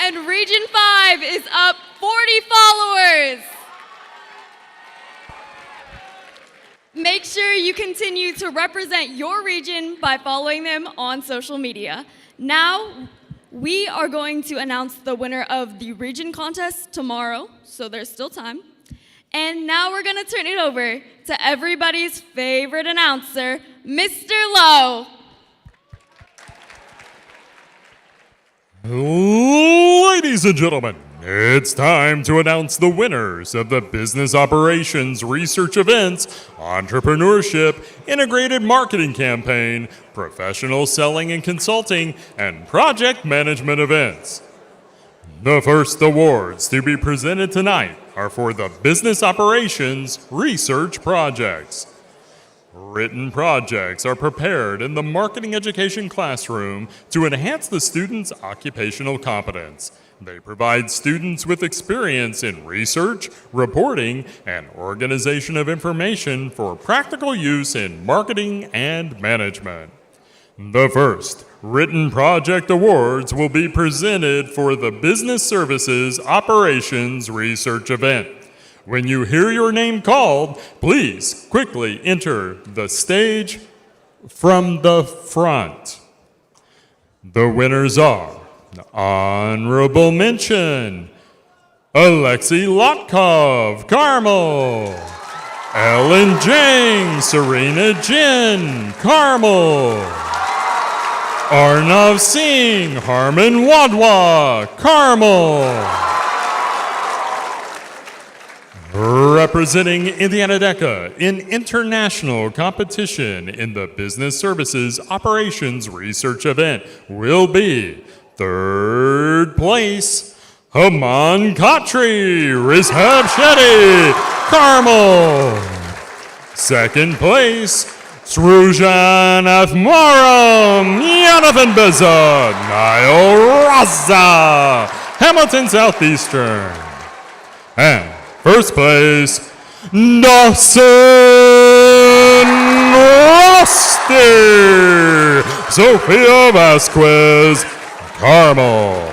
And Region 5 is up 40 followers. Make sure you continue to represent your region by following them on social media. Now, we are going to announce the winner of the region contest tomorrow, so there's still time. And now we're going to turn it over to everybody's favorite announcer, Mr. Lowe. Ladies and gentlemen, it's time to announce the winners of the Business Operations Research Events, Entrepreneurship, Integrated Marketing Campaign, Professional Selling and Consulting, and Project Management Events. The first awards to be presented tonight are for the Business Operations Research Projects. Written projects are prepared in the marketing education classroom to enhance the students' occupational competence. They provide students with experience in research, reporting, and organization of information for practical use in marketing and management. The first written project awards will be presented for the Business Services Operations Research Event. When you hear your name called, please quickly enter the stage from the front. The winners are Honorable Mention, Alexei Lotkov, Carmel, Ellen Jang, Serena Jin, Carmel, Arnav Singh, Harman Wadwa, Carmel. Representing Indiana DECA in international competition in the Business Services Operations Research Event will be third place, Haman Khatri, Rizhab Shetty, Carmel. Second place, Srujan Athmaram, Jonathan Beza, Niall Raza, Hamilton Southeastern. And first place, Dawson Roster, Sophia Vasquez Carmel.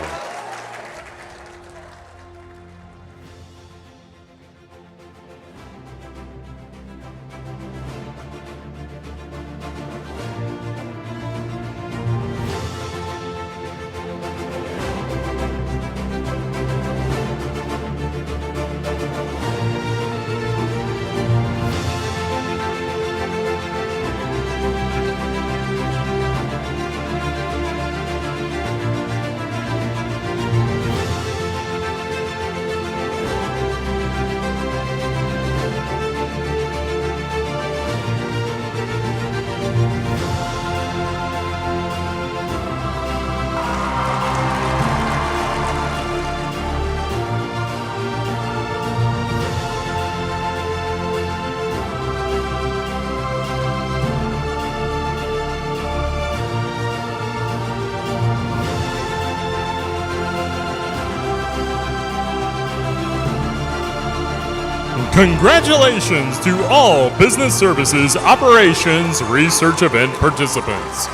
Congratulations to all Business Services Operations Research Event participants.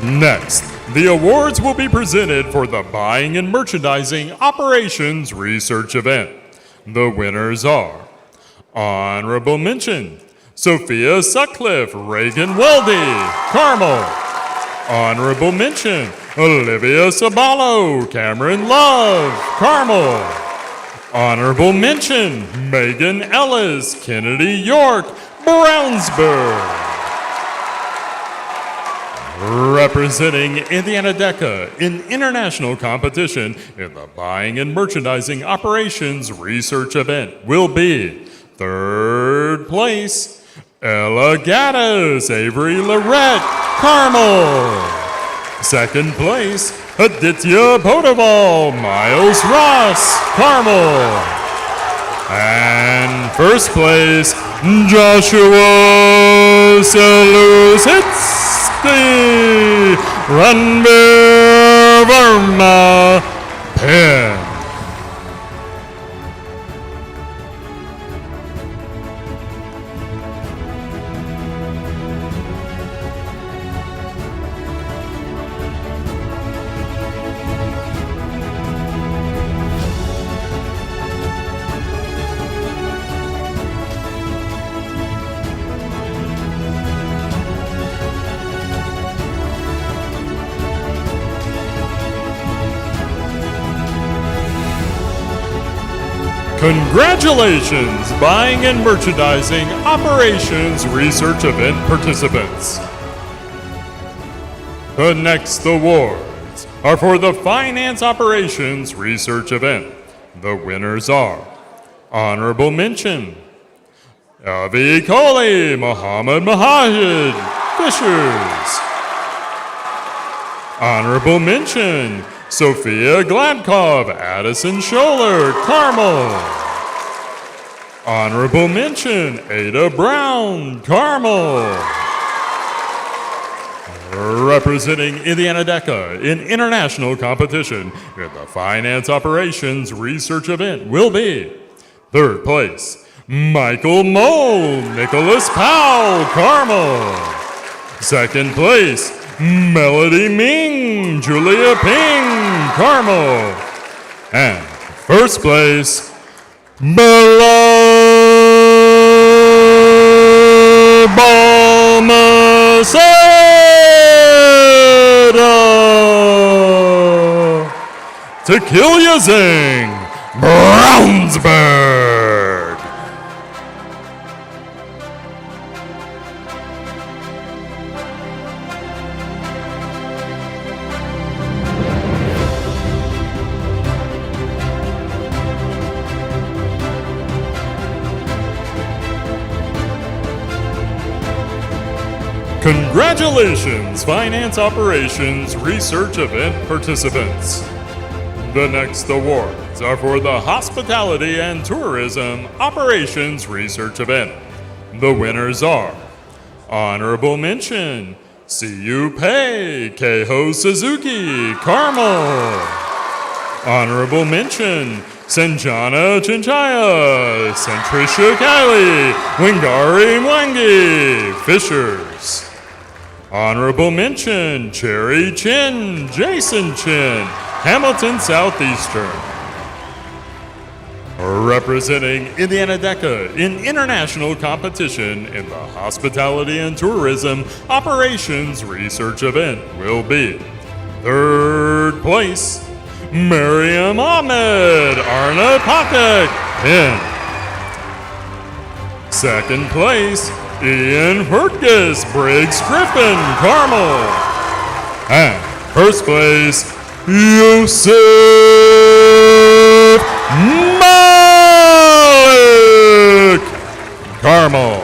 Next, the awards will be presented for the Buying and Merchandising Operations Research Event. The winners are Honorable Mention, Sophia Sutcliffe, Reagan Weldy, Carmel. Honorable Mention, Olivia Sabalo, Cameron Love, Carmel. Honorable Mention, Megan Ellis, Kennedy York, Brownsburg. Representing Indiana DECA in international competition in the Buying and Merchandising Operations Research Event will be third place, Ella Gaddis, Avery Lorette, Carmel. Second place, Aditya Podaval, Miles Ross, Carmel. And first place, Joshua Selusitsky, Ranbir Verma, Penn. Congratulations, Buying and Merchandising Operations Research Event participants. The next awards are for the Finance Operations Research Event. The winners are Honorable Mention, Avi Kohli, Muhammad Mahajid, Fishers. Honorable Mention, Sophia Gladkov, Addison Scholler, Carmel. Honorable Mention, Ada Brown, Carmel. Representing Indiana DECA in international competition in the Finance Operations Research Event will be third place, Michael Mole, Nicholas Powell, Carmel. Second place, Melody Ming, Julia Ping, Carmel. And first place, Bella Balmaceda, Tequila Zing, Brownsburg. Congratulations, Finance Operations Research Event participants. The next awards are for the Hospitality and Tourism Operations Research Event. The winners are Honorable Mention, CU Pei, Keiho Suzuki, Carmel. Honorable Mention, Sanjana Chinchaya, Centrisha Kylie, Wingari Mwangi, Fishers. Honorable mention, Cherry Chin, Jason Chin, Hamilton Southeastern. Representing Indiana DECA in international competition in the Hospitality and Tourism Operations Research Event will be third place, Miriam Ahmed, Arna Patek, Penn. Second place, Ian Hurtges, Briggs Griffin, Carmel. And first place, Yusuf Malik, Carmel.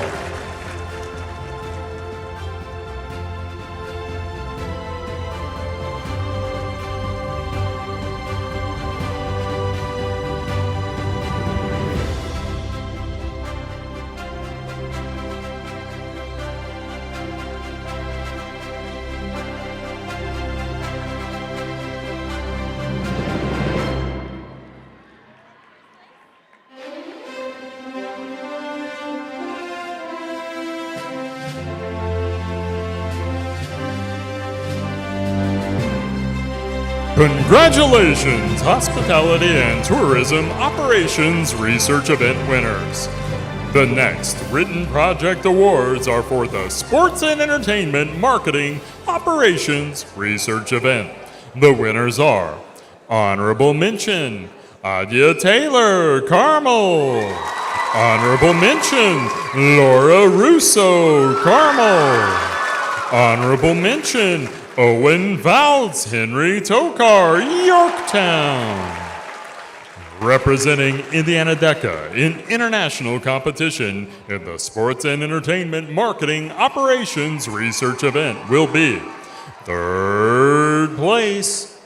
Congratulations, Hospitality and Tourism Operations Research Event winners. The next written project awards are for the Sports and Entertainment Marketing Operations Research Event. The winners are Honorable Mention, Adia Taylor, Carmel. Honorable Mention, Laura Russo, Carmel. Honorable Mention, Owen Valtz, Henry Tokar, Yorktown. Representing Indiana DECA in international competition in the Sports and Entertainment Marketing Operations Research Event will be third place,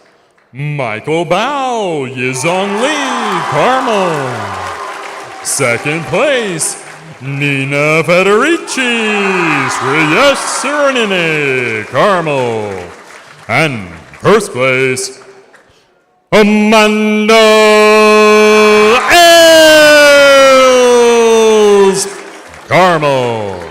Michael Bao, Yizong Lee, Carmel. Second place, Nina Federici, Sriyesh Siranine, Carmel. And first place, Amanda Els, Carmel.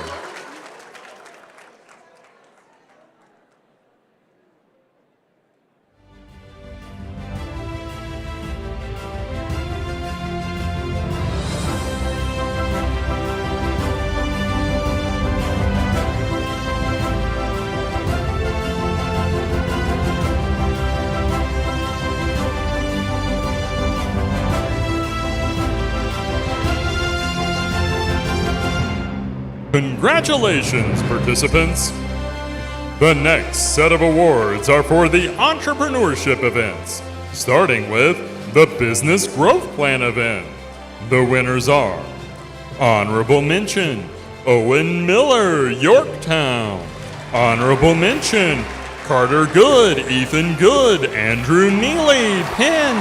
Congratulations, participants! The next set of awards are for the Entrepreneurship events, starting with the Business Growth Plan event. The winners are Honorable Mention, Owen Miller, Yorktown. Honorable Mention, Carter Good, Ethan Good, Andrew Neely, Penn.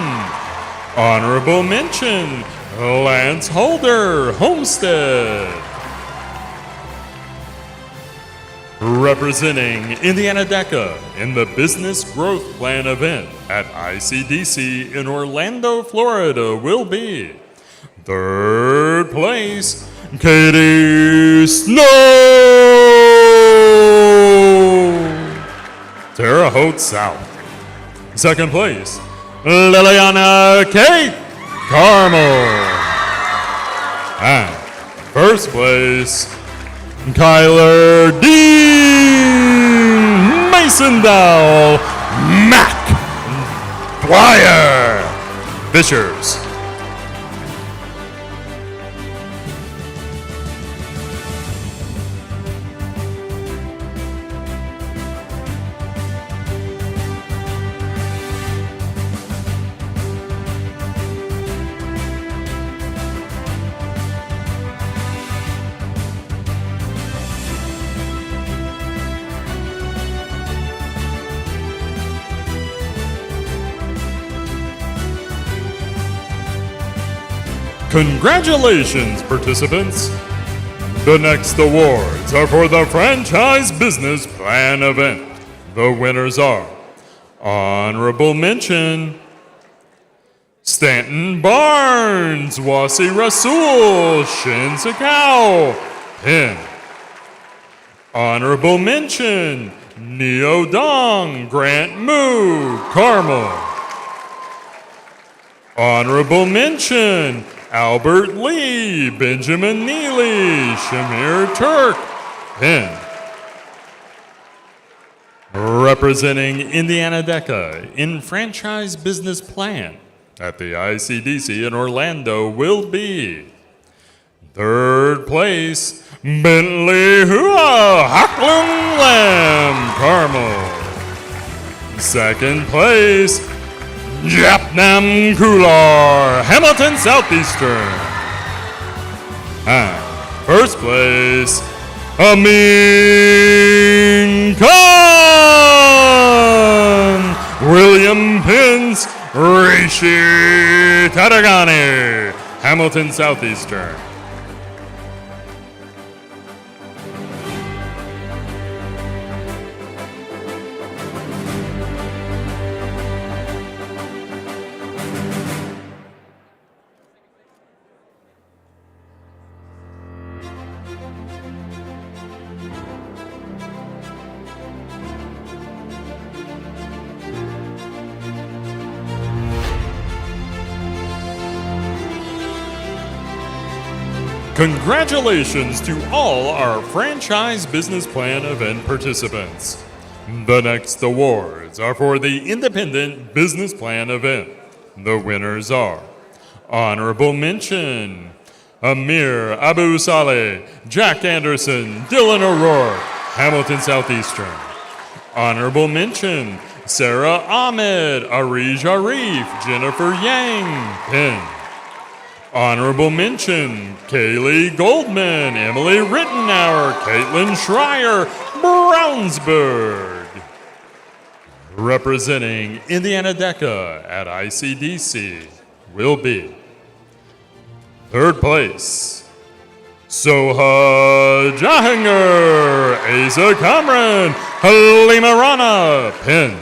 Honorable Mention, Lance Holder, Homestead. Representing Indiana DECA in the Business Growth Plan event at ICDC in Orlando, Florida will be third place, Katie Snow, Terre Haute South. Second place, Liliana Kate, Carmel. And first place, Kyler Dean Masondale, Mac Dwyer, Fishers. Congratulations, participants! The next awards are for the Franchise Business Plan event. The winners are Honorable Mention, Stanton Barnes, Wasi Rasul, Shin Sakao, pin. Honorable mention, Neo Dong, Grant Mu, Carmel. Honorable mention, Albert Lee, Benjamin Neely, Shamir Turk, pin. Representing Indiana DECA in Franchise Business Plan at the ICDC in Orlando will be third place, Bentley Hua, Haklung Lam, Carmel. Second place, Japnam Kular, Hamilton Southeastern. And first place, Amin Khan, William Pins, Rishi Tadagani, Hamilton Southeastern. Congratulations to all our Franchise Business Plan event participants. The next awards are for the Independent Business Plan event. The winners are Honorable Mention, Amir Abu Saleh, Jack Anderson, Dylan O'Rourke, Hamilton Southeastern. Honorable Mention, Sarah Ahmed, Arij Arif, Jennifer Yang, Penn. Honorable mention, Kaylee Goldman, Emily Rittenauer, Caitlin Schreier, Brownsburg. Representing Indiana DECA at ICDC will be third place, Soha Jahanger, Asa Kamran, Halima Rana, Penn.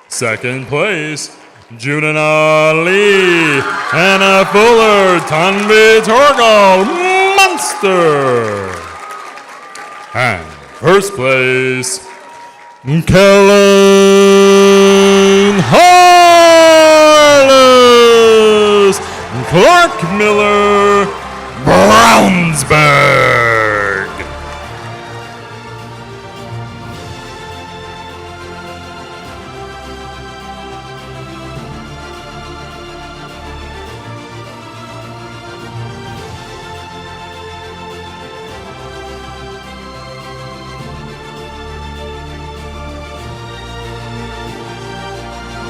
Second place, Junan Ali, Hannah Fuller, Tanvi Torgal, Munster. And first place, Kellen Harless, Clark Miller, Brownsburg.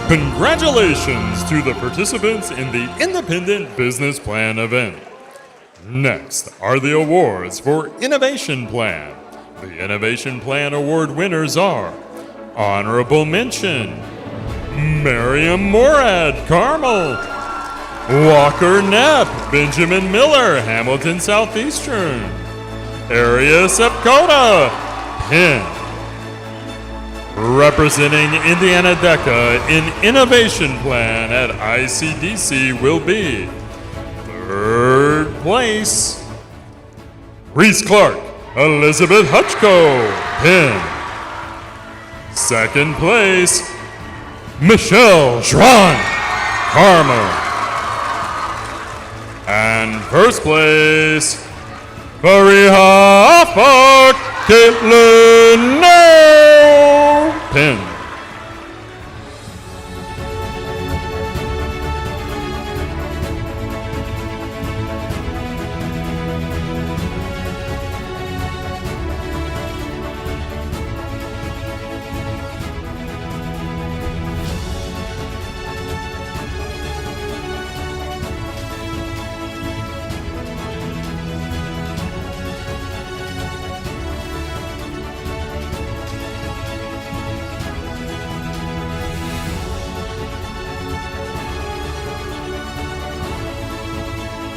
Congratulations to the participants in the Independent Business Plan event. Next are the awards for Innovation Plan. The Innovation Plan Award winners are Honorable Mention, Miriam Morad, Carmel, Walker Knapp, Benjamin Miller, Hamilton Southeastern, Area Sepkota, Penn. Representing Indiana DECA in Innovation Plan at ICDC will be third place, Reese Clark, Elizabeth Hutchko, Penn. Second place, Michelle Schran, Carmel. And first place, Fariha Afak, Caitlin Penn.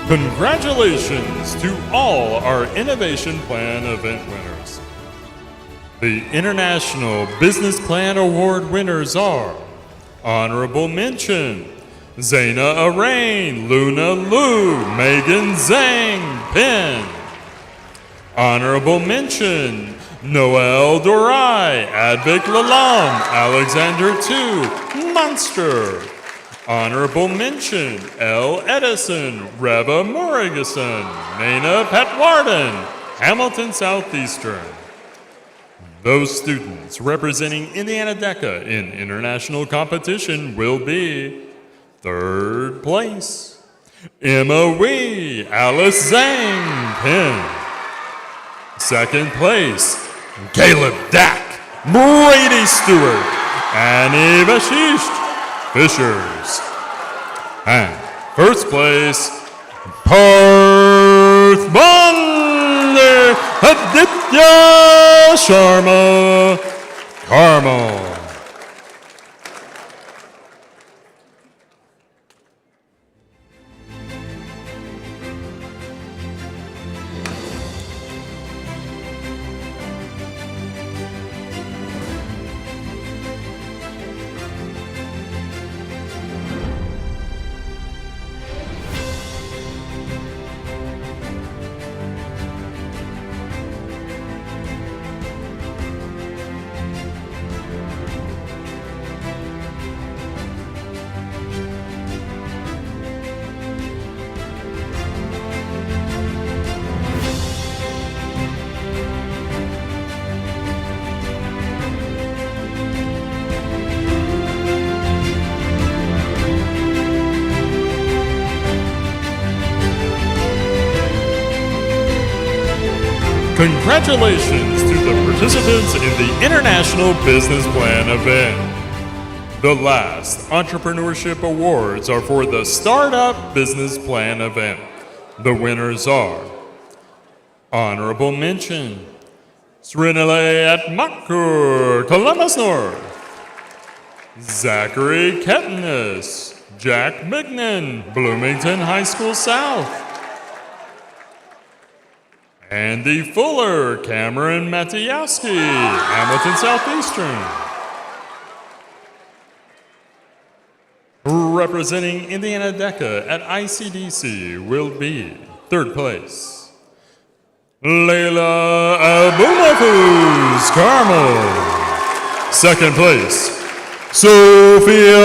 Congratulations to all our Innovation Plan event winners. The International Business Plan Award winners are Honorable Mention, Zaina Arain, Luna Lu, Megan Zhang, Pin. Honorable mention, Noel Dorai, Advik Lalam, Alexander Tu, Munster. Honorable mention, L. Edison, Reva Morrigason, Nana Patwarden, Hamilton Southeastern. Those students representing Indiana DECA in international competition will be third place, Emma Wee, Alice Zhang, Penn. Second place, Caleb Dack, Brady Stewart, Annie Vashisht, Fishers. And first place, Parth Bande, Aditya Sharma, Carmel. Congratulations to the participants in the International Business Plan event. The last Entrepreneurship Awards are for the Startup Business Plan event. The winners are Honorable Mention, Srinale Atmakur, Columbus North, Zachary Ketnes, Jack Mignon, Bloomington High School South, Andy Fuller, Cameron Matejowski, Hamilton Southeastern. Representing Indiana DECA at ICDC will be third place, Layla Abumafuz, Carmel. Second place, Sophia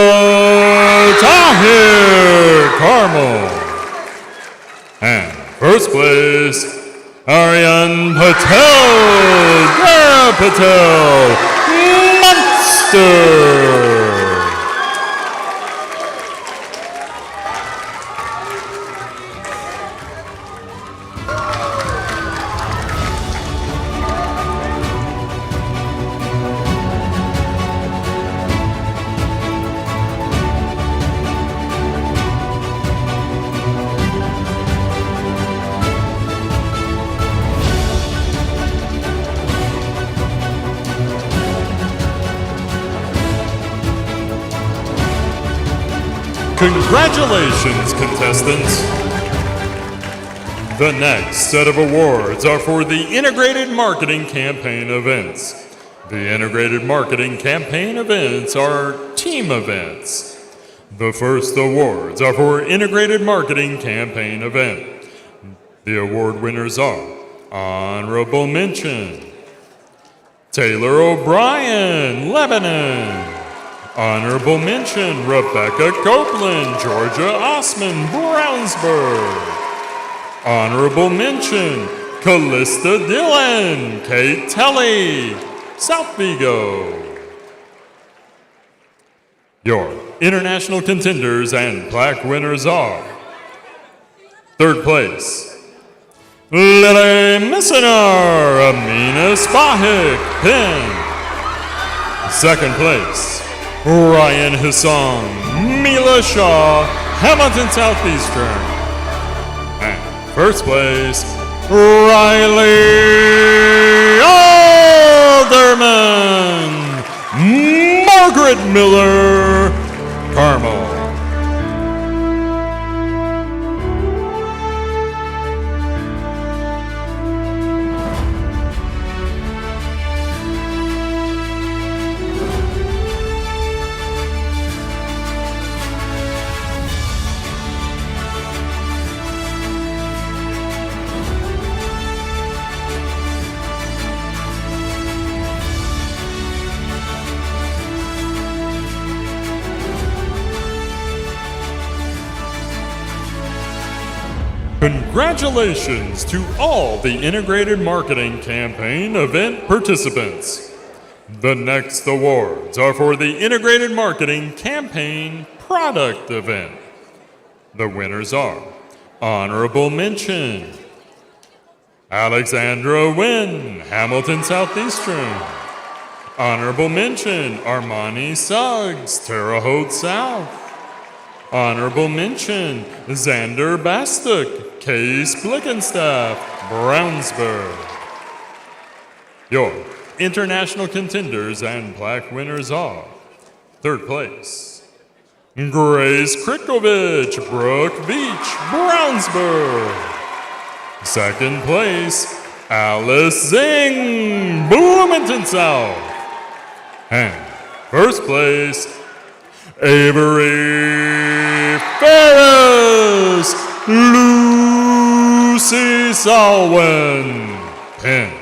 Tahir, Carmel. And first place, Aryan Patel, Gara Patel, Munster. Congratulations, contestants! The next set of awards are for the Integrated Marketing Campaign events. The Integrated Marketing Campaign events are team events. The first awards are for Integrated Marketing Campaign event. The award winners are Honorable Mention, Taylor O'Brien, Lebanon. Honorable Mention, Rebecca Copeland, Georgia Osman, Brownsburg. Honorable Mention, Callista Dillon, Kate Telly, South Vigo. Your international contenders and plaque winners are third place, Lily Missinar, Amina Spahik, Penn. Second place, Ryan Hassan, Mila Shaw, Hamilton Southeastern. And first place, Riley Alderman, Margaret Miller, Carmel. Congratulations to all the Integrated Marketing Campaign event participants. The next awards are for the Integrated Marketing Campaign Product Event. The winners are Honorable Mention, Alexandra Wynn, Hamilton Southeastern. Honorable Mention, Armani Suggs, Terre Haute South. Honorable Mention, Xander Bastuk, Case Blickenstaff, Brownsburg. Your international contenders and plaque winners are: third place, Grace Krikovic, Brook Beach, Brownsburg. Second place, Alice Zing, Bloomington South. And first place, Avery Ferris, Lucy Salwin, Penn.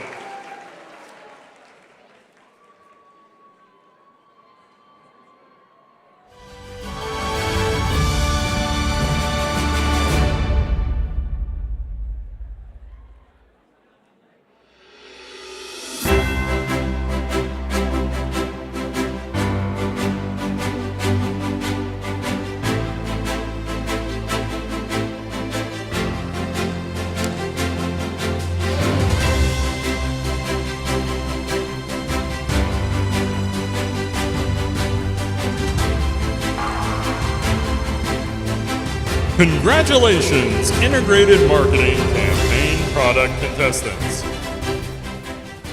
Congratulations, Integrated Marketing Campaign Product Contestants.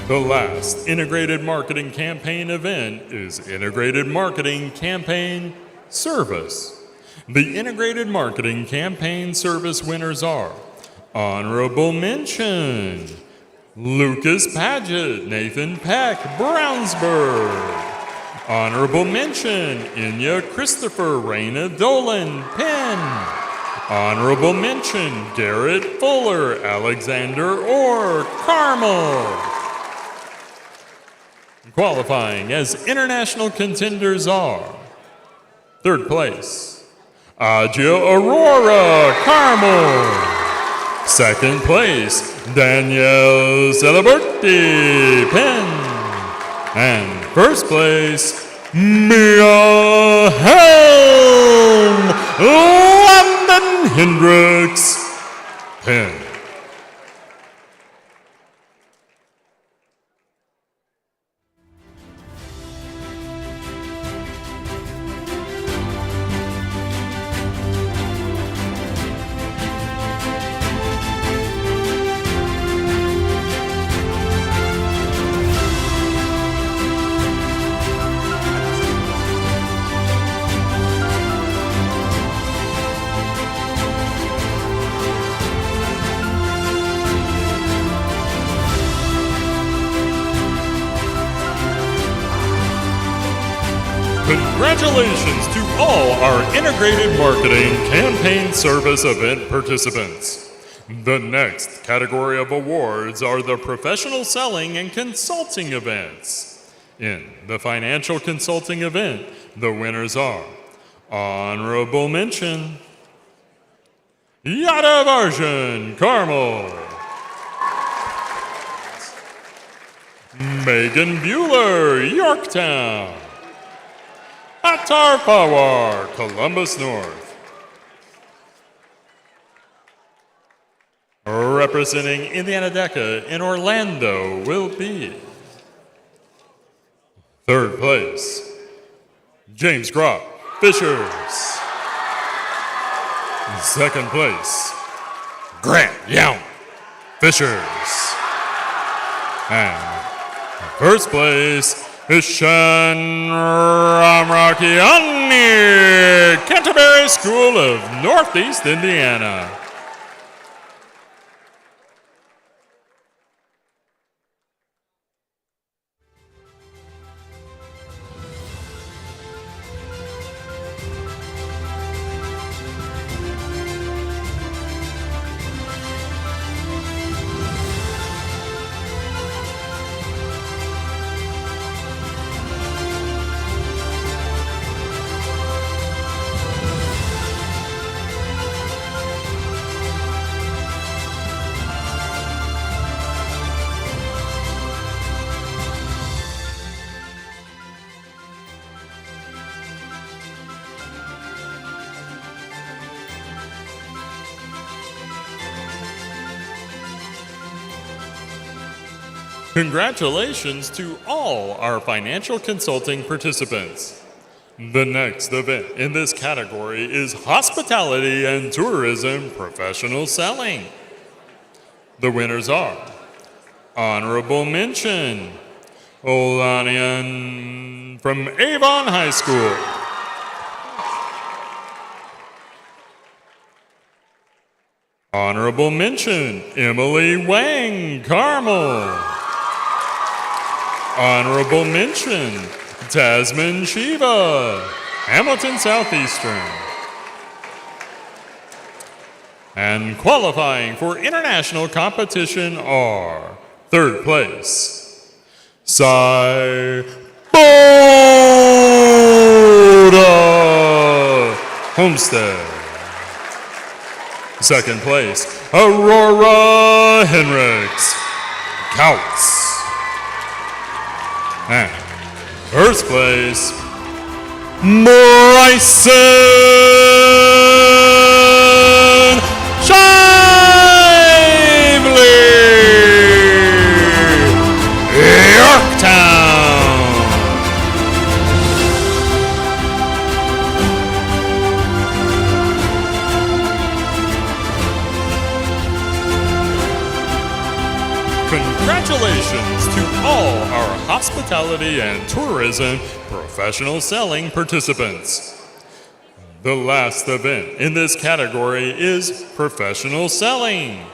The last Integrated Marketing Campaign event is Integrated Marketing Campaign Service. The Integrated Marketing Campaign Service winners are Honorable Mention, Lucas Paget, Nathan Peck, Brownsburg. Honorable Mention, Inya Christopher, Raina Dolan, Penn. Honorable Mention, Garrett Fuller, Alexander Orr, Carmel. Qualifying as international contenders are: third place, Aja Aurora, Carmel. Second place, Danielle Celeberti, Penn. And first place, Mia Helm, London Hendricks, Penn. Congratulations to all our Integrated Marketing Campaign Service event participants. The next category of awards are the Professional Selling and Consulting events. In the Financial Consulting event, the winners are Honorable Mention, Yada Varjan, Carmel. Megan Bueller, Yorktown. Attar Pawar, Columbus North. Representing Indiana DECA in Orlando will be third place, James Gropp, Fishers. Second place, Grant Young, Fishers. And first place, Ishan Ramrakiani, Canterbury School of Northeast Indiana. Congratulations to all our financial consulting participants. The next event in this category is Hospitality and Tourism Professional Selling. The winners are Honorable Mention, Olanian from Avon High School. Honorable Mention, Emily Wang, Carmel. Honorable Mention, Tasman Shiva, Hamilton Southeastern. And qualifying for international competition are third place, Sai Boda, Homestead. Second place, Aurora Henricks, Couts. And first place, Bryson Shively, Yorktown. Congratulations to all our hospitality and tourism professional selling participants. The last event in this category is professional selling.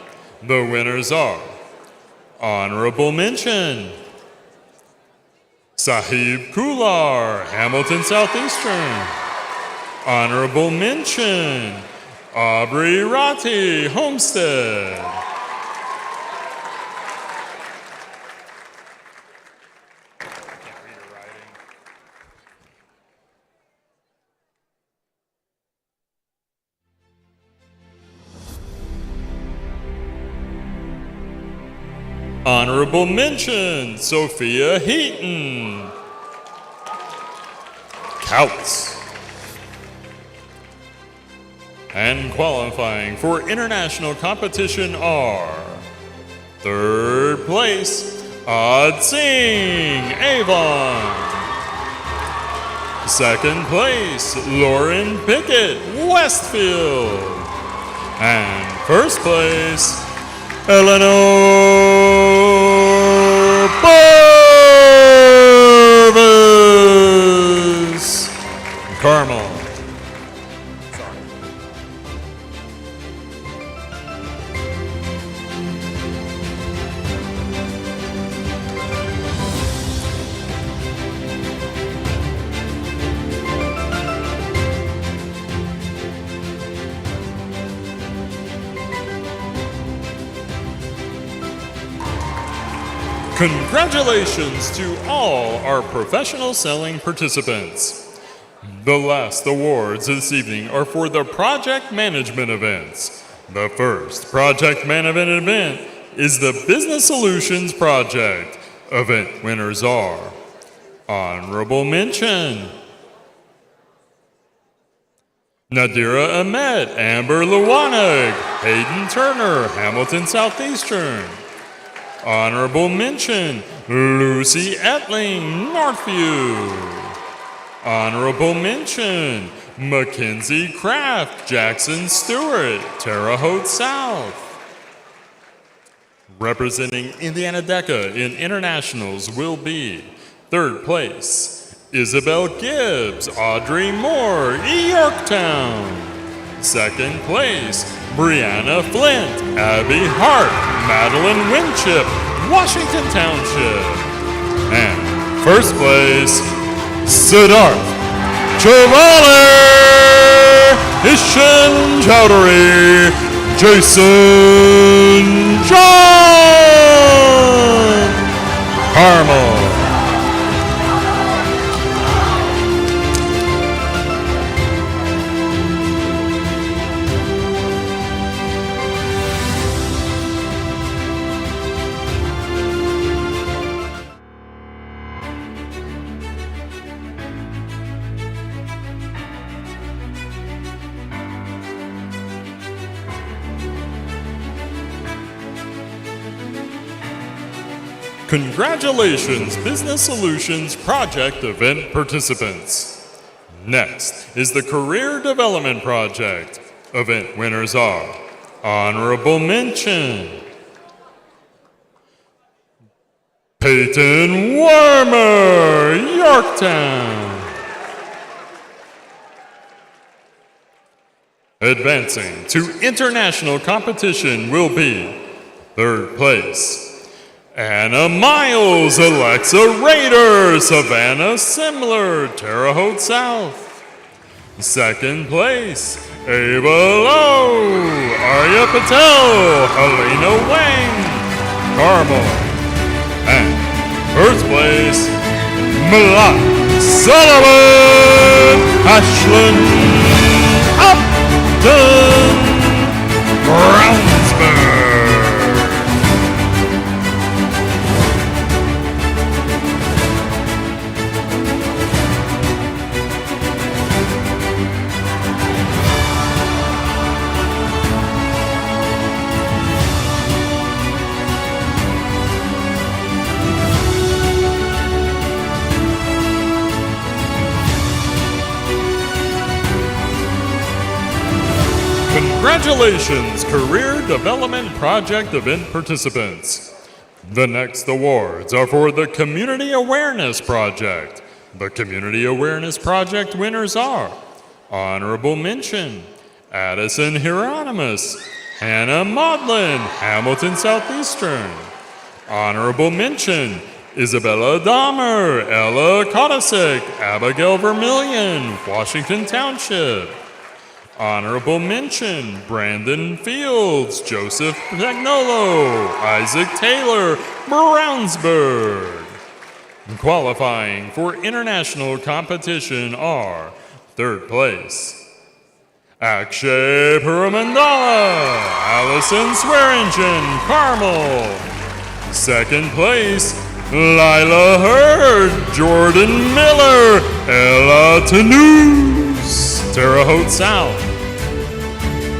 The winners are Honorable Mention, Sahib Kular, Hamilton Southeastern. Honorable Mention, Aubrey Ratti, Homestead. Honorable Mention, Sophia Heaton, Couts. And qualifying for international competition are third place, Ad Singh, Avon. Second place, Lauren Pickett, Westfield. And first place, Eleanor Purvis, Carmel. Congratulations to all our professional selling participants. The last awards this evening are for the project management events. The first project management event is the Business Solutions Project. Event winners are Honorable Mention, Nadira Ahmed, Amber Lewanag, Hayden Turner, Hamilton Southeastern. Honorable Mention, Lucy Etling, Northview. Honorable Mention, Mackenzie Kraft, Jackson Stewart, Terre Haute South. Representing Indiana DECA in internationals will be third place, Isabel Gibbs, Audrey Moore, Yorktown. Second place, Brianna Flint, Abby Hart, Madeline Winchip, Washington Township. And first place, Siddharth Chavale, Ishan Chowdhury, Jason John, Carmel. Congratulations, Business Solutions Project event participants. Next is the Career Development Project. Event winners are Honorable Mention, Peyton Warmer, Yorktown. Advancing to international competition will be third place, Anna Miles, Alexa Raider, Savannah Simler, Terre Haute South. Second place, Ava Lowe, Arya Patel, Helena Wang, Carmel. And first place, Malak Sullivan, Ashlyn Upton, Brownsburg. Congratulations, Career Development Project event participants. The next awards are for the Community Awareness Project. The Community Awareness Project winners are Honorable Mention, Addison Hieronymus, Hannah Maudlin, Hamilton Southeastern. Honorable Mention, Isabella Dahmer, Ella Kodasek, Abigail Vermillion, Washington Township. Honorable Mention, Brandon Fields, Joseph Pagnolo, Isaac Taylor, Brownsburg. Qualifying for international competition are third place, Akshay Puramandala, Allison Swearingen, Carmel. Second place, Lila Hurd, Jordan Miller, Ella Tanous, Terre Haute South.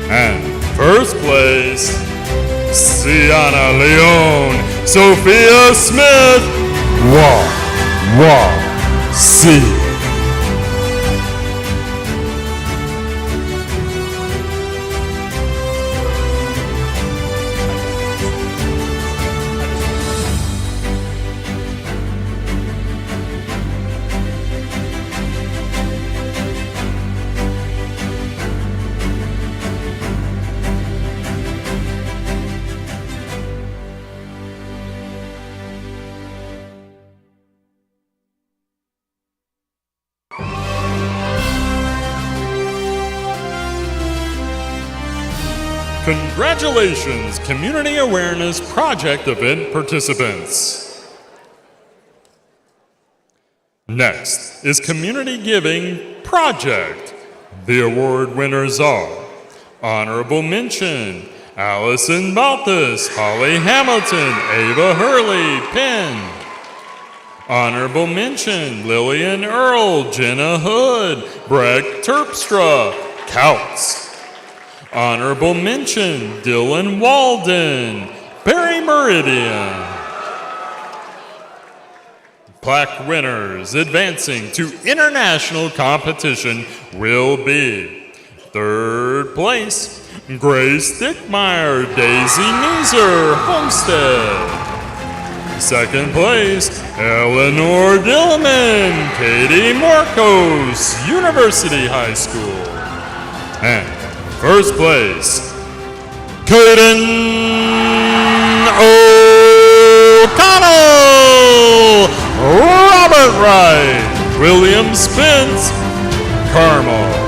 And first place, Sienna Leone, Sophia Smith, C. Congratulations, Community Awareness Project event participants. Next is Community Giving Project. The award winners are Honorable Mention, Allison Balthus, Holly Hamilton, Ava Hurley, Penn. Honorable Mention, Lillian Earl, Jenna Hood, Breck Terpstra, Couts. Honorable Mention, Dylan Walden, Barry Meridian. Plaque winners advancing to international competition will be third place, Grace Dickmeyer, Daisy Neeser, Homestead. Second place, Eleanor Dillman, Katie Marcos, University High School. And first place, Caden O'Connell, Robert Wright, William Spence, Carmel.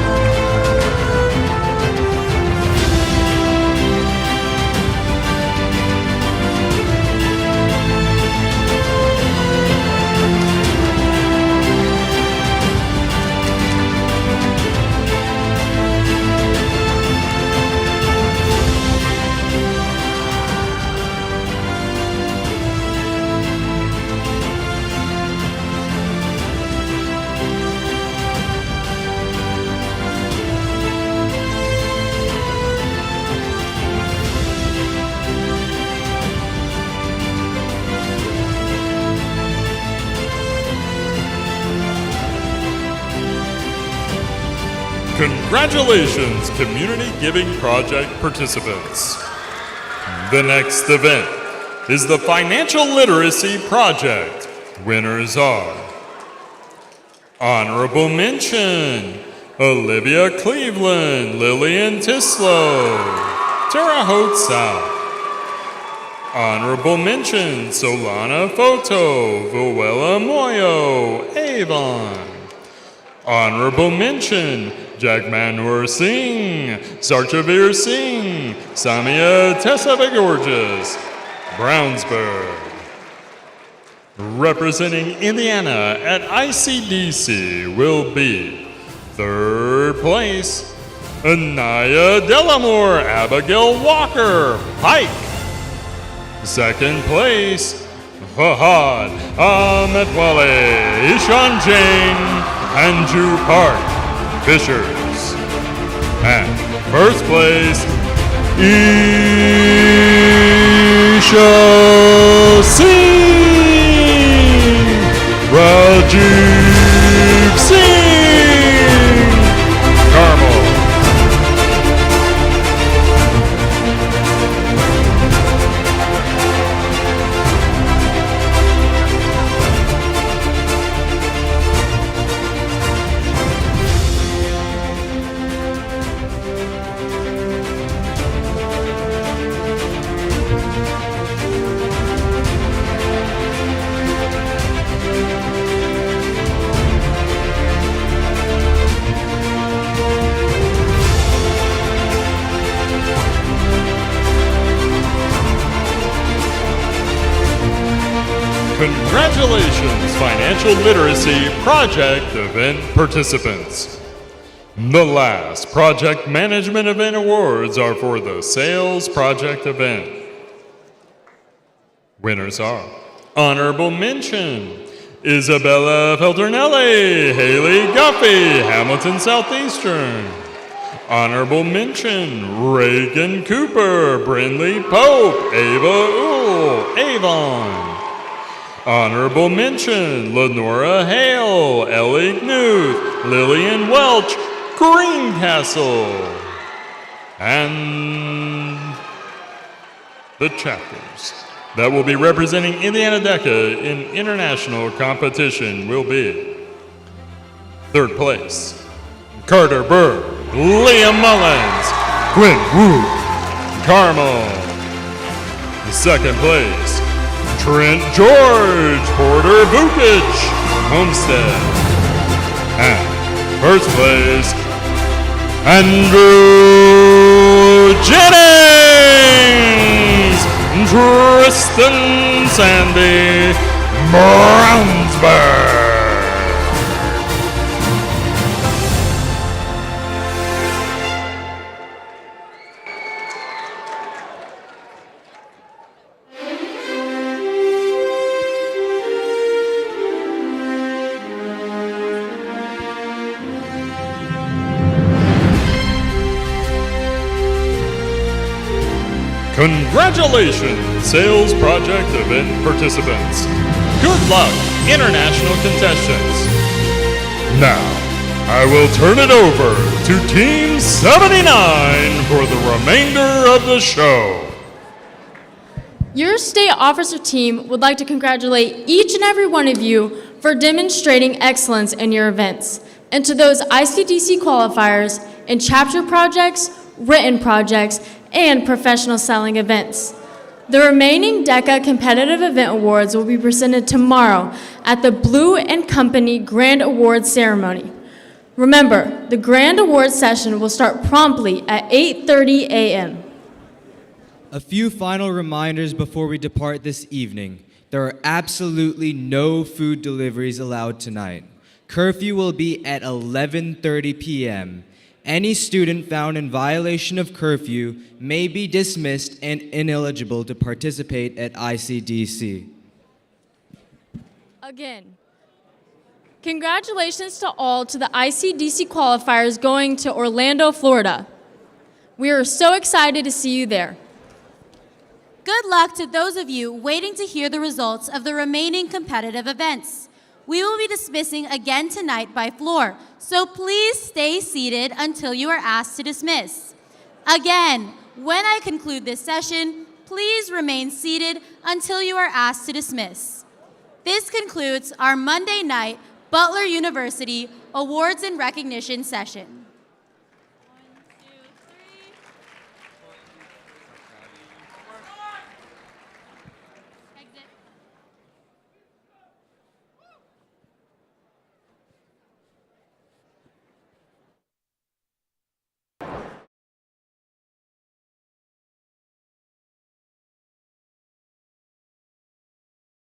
Congratulations, Community Giving Project participants. The next event is the Financial Literacy Project. Winners are Honorable Mention, Olivia Cleveland, Lillian Tislow, Terre Haute South. Honorable Mention, Solana Photo, Voella Moyo, Avon. Honorable Mention, Jagmanur Singh, Sarchavir Singh, Samia Tessavagorges, Brownsburg. Representing Indiana at ICDC will be third place, Anaya Delamore, Abigail Walker, Pike. Second place, Fahad Ahmedwale, Ishan Jain, Anju Park, Fishers. And first place, Isha Singh, Rajiv Singh, Carmel. Congratulations, Financial Literacy Project event participants. The last Project Management Event Awards are for the Sales Project event. Winners are Honorable Mention, Isabella Felternelli, Haley Guffey, Hamilton Southeastern. Honorable Mention, Reagan Cooper, Brindley Pope, Ava Uhl, Avon. Honorable Mention, Lenora Hale, Ellie Knuth, Lillian Welch, Greencastle. And the chapters that will be representing Indiana DECA in international competition will be third place, Carter Berg, Liam Mullins, Quinn Wu, Carmel. Second place, Trent George, Porter Vukic, Homestead. And first place, Andrew Jennings, Tristan Sandy, Brownsburg. Congratulations, Sales Project event participants. Good luck, international contestants. Now, I will turn it over to Team 79 for the remainder of the show. Your state officer team would like to congratulate each and every one of you for demonstrating excellence in your events, and to those ICDC qualifiers in chapter projects, written projects, and professional selling events. The remaining DECA Competitive Event Awards will be presented tomorrow at the Blue & Company Grand Awards Ceremony. Remember, the Grand Awards session will start promptly at 8:30 a.m. A few final reminders before we depart this evening. There are absolutely no food deliveries allowed tonight. Curfew will be at 11:30 p.m. Any student found in violation of curfew may be dismissed and ineligible to participate at ICDC. Again, congratulations to all to the ICDC qualifiers going to Orlando, Florida. We are so excited to see you there. Good luck to those of you waiting to hear the results of the remaining competitive events. We will be dismissing again tonight by floor, so please stay seated until you are asked to dismiss. Again, when I conclude this session, please remain seated until you are asked to dismiss. This concludes our Monday night Butler University Awards and Recognition session.